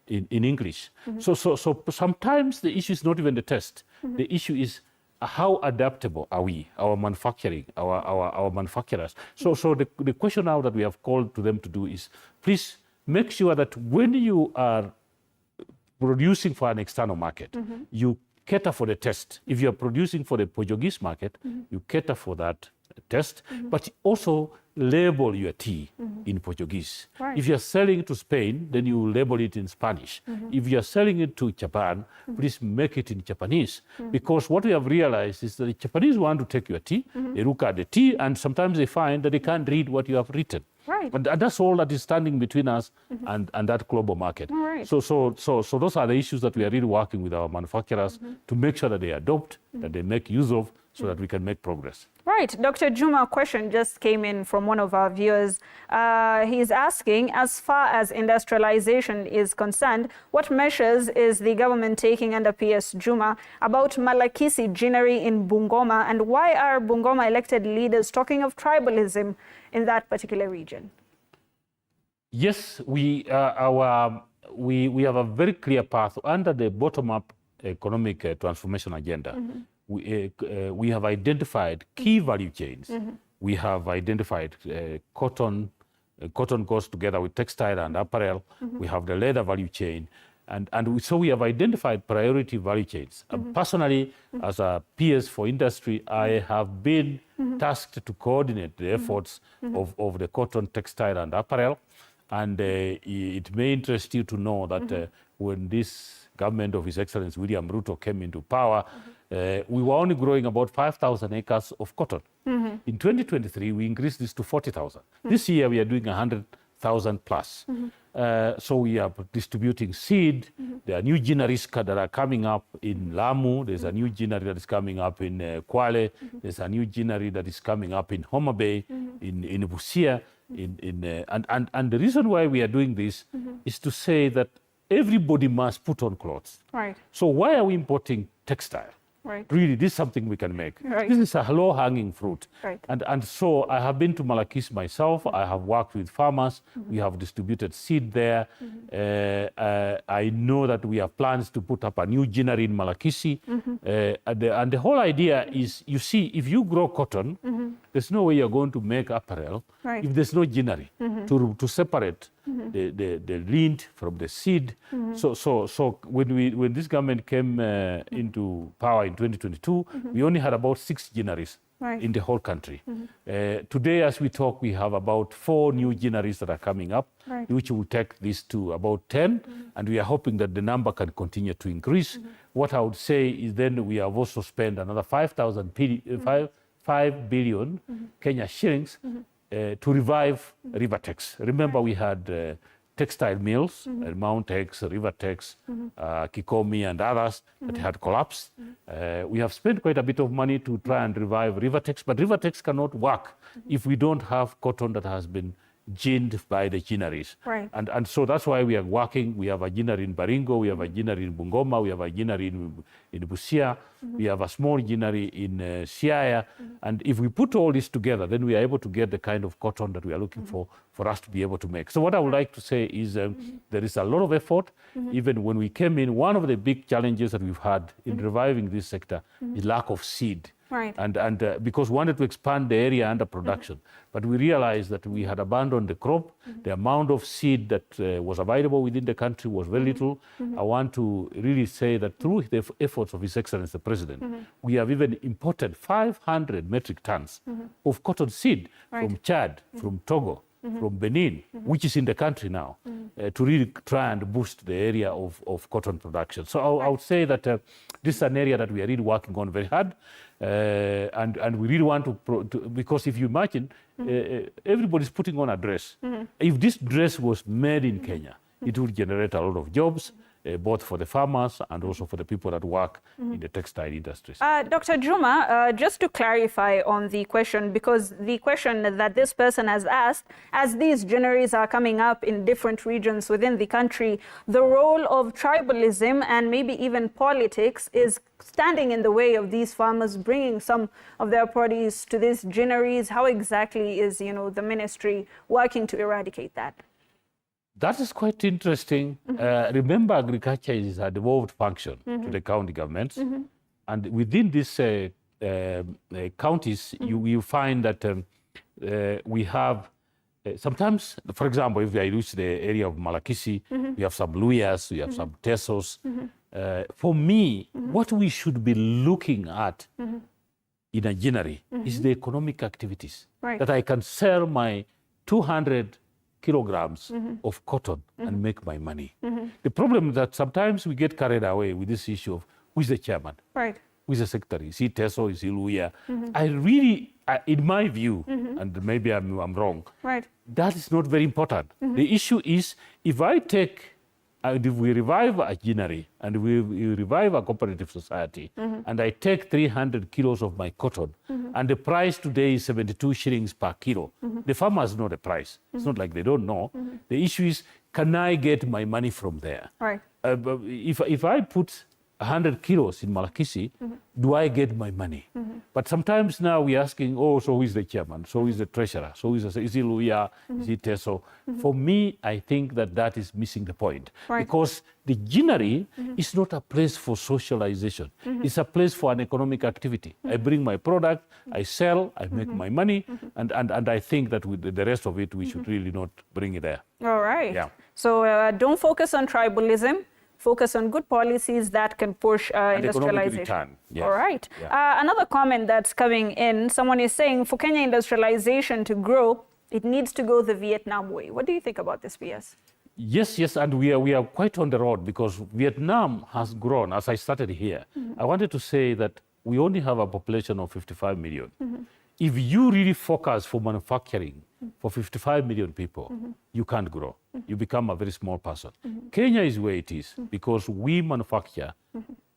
in English? So sometimes the issue is not even the test. The issue is how adaptable are we, our manufacturing, our manufacturers? So the question now that we have called to them to do is, please make sure that when you are producing for an external market, you cater for the test. If you are producing for the Portuguese market, you cater for that test, but also label your tea in Portuguese. If you're selling to Spain, then you label it in Spanish. If you're selling it to Japan, please make it in Japanese. Because what we have realized is that the Japanese want to take your tea, they look at the tea, and sometimes they find that they can't read what you have written. And that's all that is standing between us and that global market. So those are the issues that we are really working with our manufacturers to make sure that they adopt, that they make use of, so that we can make progress. Dr. Juma, a question just came in from one of our viewers. He's asking, as far as industrialization is concerned, what measures is the government taking under PS Juma about Malakisi Ginnery in Bungoma, and why are Bungoma elected leaders talking of tribalism in that particular region? Yes, we have a very clear path under the bottom-up economic transformation agenda. We have identified key value chains. We have identified cotton goes together with textile and apparel. We have the leather value chain. So we have identified priority value chains. Personally, as a PS for industry, I have been tasked to coordinate the efforts of the cotton, textile and apparel. And it may interest you to know that when this government of His Excellency William Ruto came into power, we were only growing about 5,000 acres of cotton. In 2023, we increased this to 40,000. This year, we are doing 100,000 plus. So we are distributing seed. There are new ginneries that are coming up in Lamu. There's a new ginnery that is coming up in Kwale. There's a new ginnery that is coming up in Homa Bay, in Busia. And the reason why we are doing this is to say that everybody must put on clothes. So why are we importing textile? Really, this is something we can make. This is a low-hanging fruit. And so I have been to Malakisi myself. I have worked with farmers. We have distributed seed there. I know that we have plans to put up a new ginnery in Malakisi. And the whole idea is, you see, if you grow cotton, there's no way you're going to make apparel if there's no ginnery to separate the lint from the seed. So when this government came into power in 2022, we only had about 6 ginneries in the whole country. Today, as we talk, we have about 4 new ginneries that are coming up, which will take this to about 10, and we are hoping that the number can continue to increase. What I would say is then we have also spent another 5 billion Kenya shillings to revive Rivertex. Remember, we had textile mills, Mountex, Rivertex, Kikomi, and others that had collapsed. We have spent quite a bit of money to try and revive Rivertex, but Rivertex cannot work if we don't have cotton that has been ginned by the ginneries. Right. And so that's why we are working. We have a ginnery in Baringo, we have a ginnery in Bungoma, we have a ginnery in Busia, we have a small ginnery in Siaya. And if we put all this together, then we are able to get the kind of cotton that we are looking for us to be able to make. So what I would like to say is there is a lot of effort. Even when we came in, one of the big challenges that we've had in reviving this sector is lack of seed. Right. And because we wanted to expand the area under production, but we realized that we had abandoned the crop. The amount of seed that was available within the country was very little. I want to really say that through the efforts of His Excellency the President, we have even imported 500 metric tons of cotton seed from Chad, from Togo, from Benin, which is in the country now, to really try and boost the area of cotton production. So I would say that this is an area that we are really working on very hard. And we really want to because if you imagine, everybody's putting on a dress. If this dress was made in Kenya, it would generate a lot of jobs, both for the farmers and also for the people that work in the textile industries. Dr. Juma, just to clarify on the question, because the question that this person has asked, as these ginneries are coming up in different regions within the country, the role of tribalism and maybe even politics is standing in the way of these farmers bringing some of their produce to these ginneries. How exactly is, the ministry working to eradicate that? That is quite interesting. Remember, agriculture is a devolved function to the county governments. And within these counties, you find that we have, sometimes, for example, if I reach the area of Malakisi, we have some Luyas, we have some Tesos. For me, what we should be looking at in a ginnery is the economic activities. Right. That I can sell my 200 kilograms of cotton and make my money. The problem is that sometimes we get carried away with this issue of who is the chairman, right? Who is the secretary? Is he Teso? Is he Luya? I really, in my view, and maybe I'm wrong, right? That is not very important. The issue is if I take, if we revive a ginnery and we revive a cooperative society, and I take 300 kilos of my cotton, and the price today is 72 shillings per kilo, the farmers know the price. It's not like they don't know. The issue is, can I get my money from there? Right. If I put 100 kilos in Malakisi, do I get my money? But sometimes now we're asking, so who is the chairman? So who is the treasurer? So is he Luya? Is he Teso? For me, I think that is missing the point. Right. Because the ginnery is not a place for socialization. It's a place for an economic activity. I bring my product, I sell, I make my money, and I think that with the rest of it, we should really not bring it there. All right. Yeah. So don't focus on tribalism. Focus on good policies that can push industrialization. Yes. All right. Yeah. Another comment that's coming in, someone is saying for Kenya industrialization to grow, it needs to go the Vietnam way. What do you think about this, VS? Yes, and we are quite on the road because Vietnam has grown. As I started here, I wanted to say that we only have a population of 55 million. If you really focus for manufacturing for 55 million people, you can't grow. You become a very small person. Kenya is where it is because we manufacture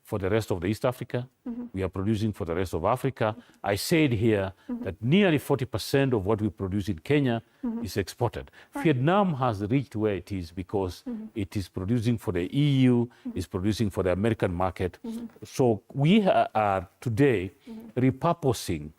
for the rest of the East Africa. We are producing for the rest of Africa. I said here that nearly 40% of what we produce in Kenya is exported. Right. Vietnam has reached where it is because it is producing for the EU, is producing for the American market. So we are today repurposing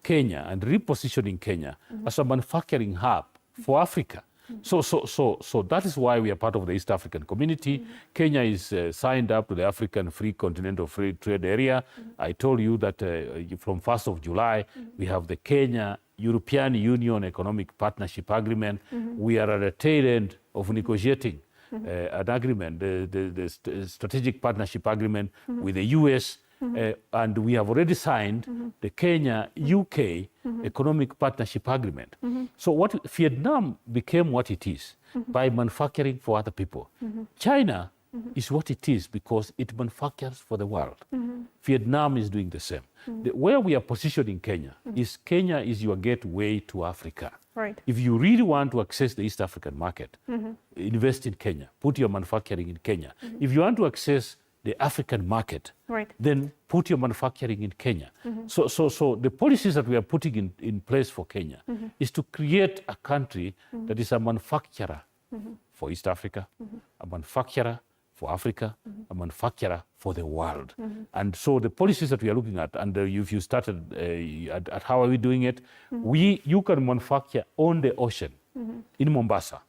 Kenya and repositioning Kenya as a manufacturing hub for Africa. So that is why we are part of the East African community. Kenya is signed up to the African Free Continental Free Trade Area. I told you that from 1st of July, we have the Kenya European Union Economic Partnership Agreement. We are at the tail end of negotiating an agreement, the Strategic Partnership Agreement with the US. And we have already signed the Kenya-UK Economic Partnership Agreement. So Vietnam became what it is by manufacturing for other people. China is what it is because it manufactures for the world. Vietnam is doing the same. Where we are positioned in Kenya is your gateway to Africa. Right. If you really want to access the East African market, invest in Kenya, put your manufacturing in Kenya. If you want to access the African market, then put your manufacturing in Kenya. So the policies that we are putting in place for Kenya is to create a country that is a manufacturer for East Africa, a manufacturer for Africa, a manufacturer for the world. And so the policies that we are looking at, and if you started at how are we doing it, you can manufacture on the ocean in Mombasa,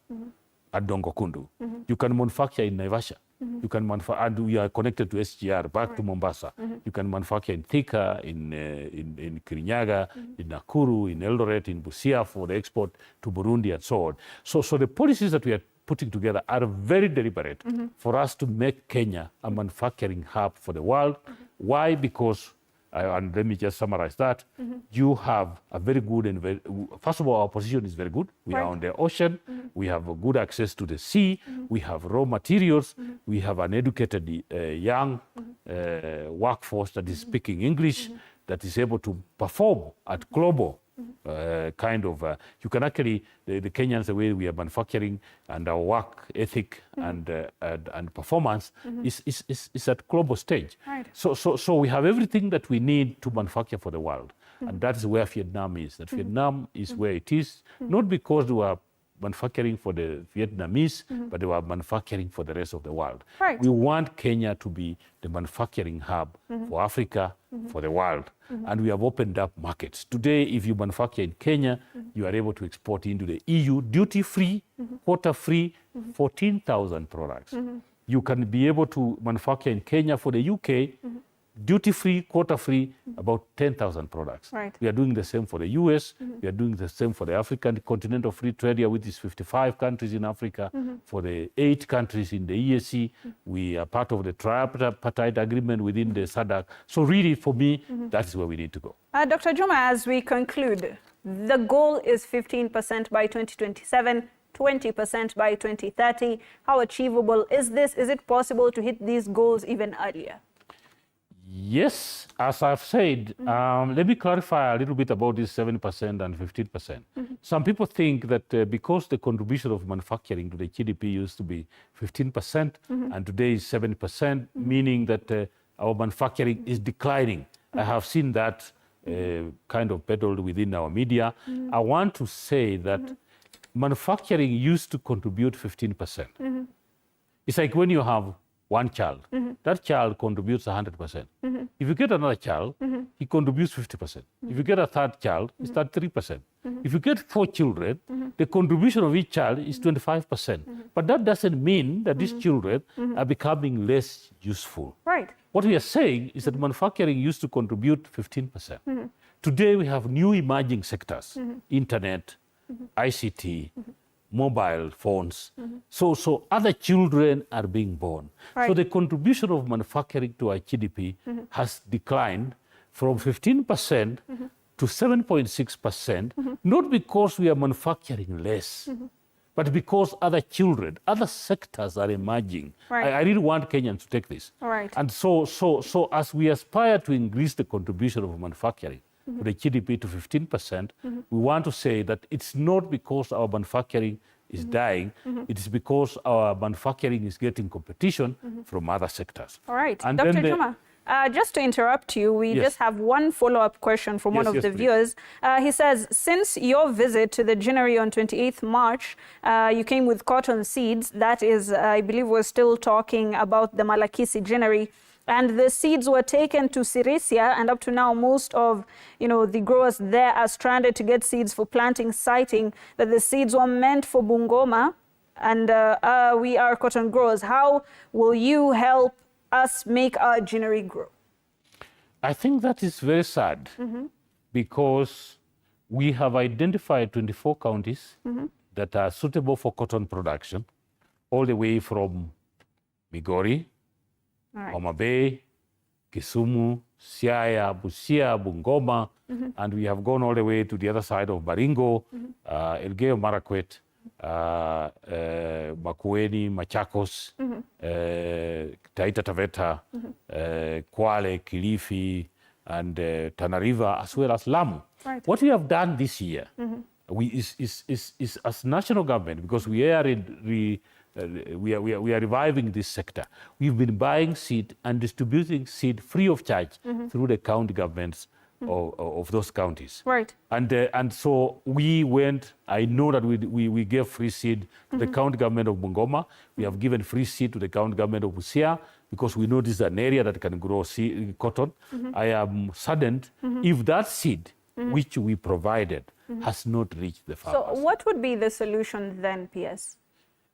at Dongokundu. You can manufacture in Naivasha. You can manufacture, and we are connected to SGR back to Mombasa. You can manufacture in Thika, in Kirinyaga, in Nakuru, in Eldoret, in Busia for the export to Burundi and so on. So the policies that we are putting together are very deliberate for us to make Kenya a manufacturing hub for the world. Why? Because, and let me just summarize that, you have a very good, and first of all, our position is very good. We are on the ocean, we have a good access to the sea, we have raw materials, we have an educated young workforce that is speaking English, that is able to perform at global you can actually, the Kenyans, the way we are manufacturing and our work ethic and performance is at global stage. Right. So we have everything that we need to manufacture for the world. And that's where Vietnam is. That Vietnam is where it is, not because we are manufacturing for the Vietnamese, but they were manufacturing for the rest of the world. Right. We want Kenya to be the manufacturing hub for Africa, for the world. And we have opened up markets. Today, if you manufacture in Kenya, you are able to export into the EU duty-free, quota-free, 14,000 products. You can be able to manufacture in Kenya for the UK, duty-free, quota-free, about 10,000 products. Right. We are doing the same for the US. We are doing the same for the African Continental Free Trade Area, which is 55 countries in Africa. For the 8 countries in the EAC, we are part of the tripartite agreement within the SADC. So really, for me, that's where we need to go. Dr. Juma, as we conclude, the goal is 15% by 2027, 20% by 2030. How achievable is this? Is it possible to hit these goals even earlier? Yes, as I've said, let me clarify a little bit about this 7% and 15%. Some people think that because the contribution of manufacturing to the GDP used to be 15% and today is 7%, meaning that our manufacturing is declining. I have seen that kind of peddled within our media. I want to say that manufacturing used to contribute 15%. It's like when you have one child, that child contributes 100%. If you get another child, he contributes 50%. If you get a third child, it's 33%. If you get 4 children, the contribution of each child is 25%. But that doesn't mean that these children are becoming less useful. Right. What we are saying is that manufacturing used to contribute 15%. Today we have new emerging sectors, internet, ICT, mobile phones. So other children are being born. Right. So the contribution of manufacturing to our GDP has declined from 15% to 7.6%, not because we are manufacturing less, but because other children, other sectors are emerging. Right. I really want Kenyans to take this. Right. And so as we aspire to increase the contribution of manufacturing, to the GDP to 15%, we want to say that it's not because our manufacturing is dying, it is because our manufacturing is getting competition from other sectors. All right. And Dr. then Juma, just to interrupt you, we Yes. just have one follow-up question from one of the please. viewers. He says, since your visit to the Ginnery on 28th March, you came with cotton seeds. That is, I believe we're still talking about the Malakisi Ginnery. And the seeds were taken to Sirisia, and up to now, most of the growers there are stranded to get seeds for planting, citing that the seeds were meant for Bungoma, and we are cotton growers. How will you help us make our Ginnery grow? I think that is very sad because we have identified 24 counties that are suitable for cotton production, all the way from Migori, Homa Bay, Kisumu, Siaya, Busia, Bungoma, and we have gone all the way to the other side of Baringo, Elgeyo Marakwet, Makueni, Machakos, Taita Taveta, Kwale, Kilifi, and Tana River, as well as Lamu. Right. What we have done this year is as national government, because we are we are reviving this sector. We've been buying seed and distributing seed free of charge through the county governments of those counties. Right. And so we went, I know that we gave free seed to the county government of Bungoma. We have given free seed to the county government of Busia, because we know this is an area that can grow cotton. I am saddened if that seed which we provided has not reached the farmers. So what would be the solution then, PS?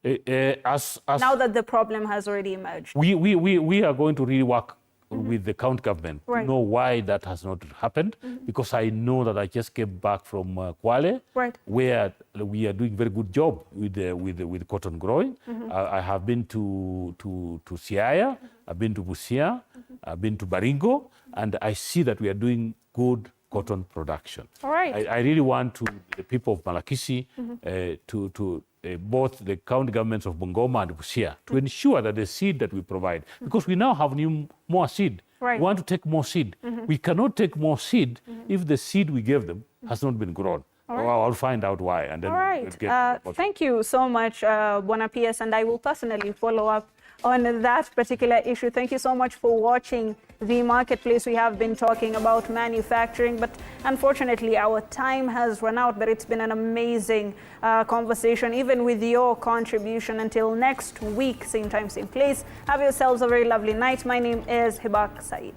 As now that the problem has already emerged. We are going to really work with the county government to know why that has not happened, because I know that I just came back from Kwale, where we are doing very good job with cotton growing. I have been to Siaya, I've been to Busia, I've been to Baringo, and I see that we are doing good cotton production. All right. I really want the people of Malakisi to both the county governments of Bungoma and Busia to ensure that the seed that we provide, because we now have more seed. Right. We want to take more seed. We cannot take more seed if the seed we gave them has not been grown. Right. I'll find out why. And then all right. Thank you so much, Bwana PS, and I will personally follow up on that particular issue. Thank you so much for watching The Marketplace. We have been talking about manufacturing, but unfortunately our time has run out, but it's been an amazing conversation, even with your contribution. Until next week, same time, same place. Have yourselves a very lovely night. My name is Hibaq Said.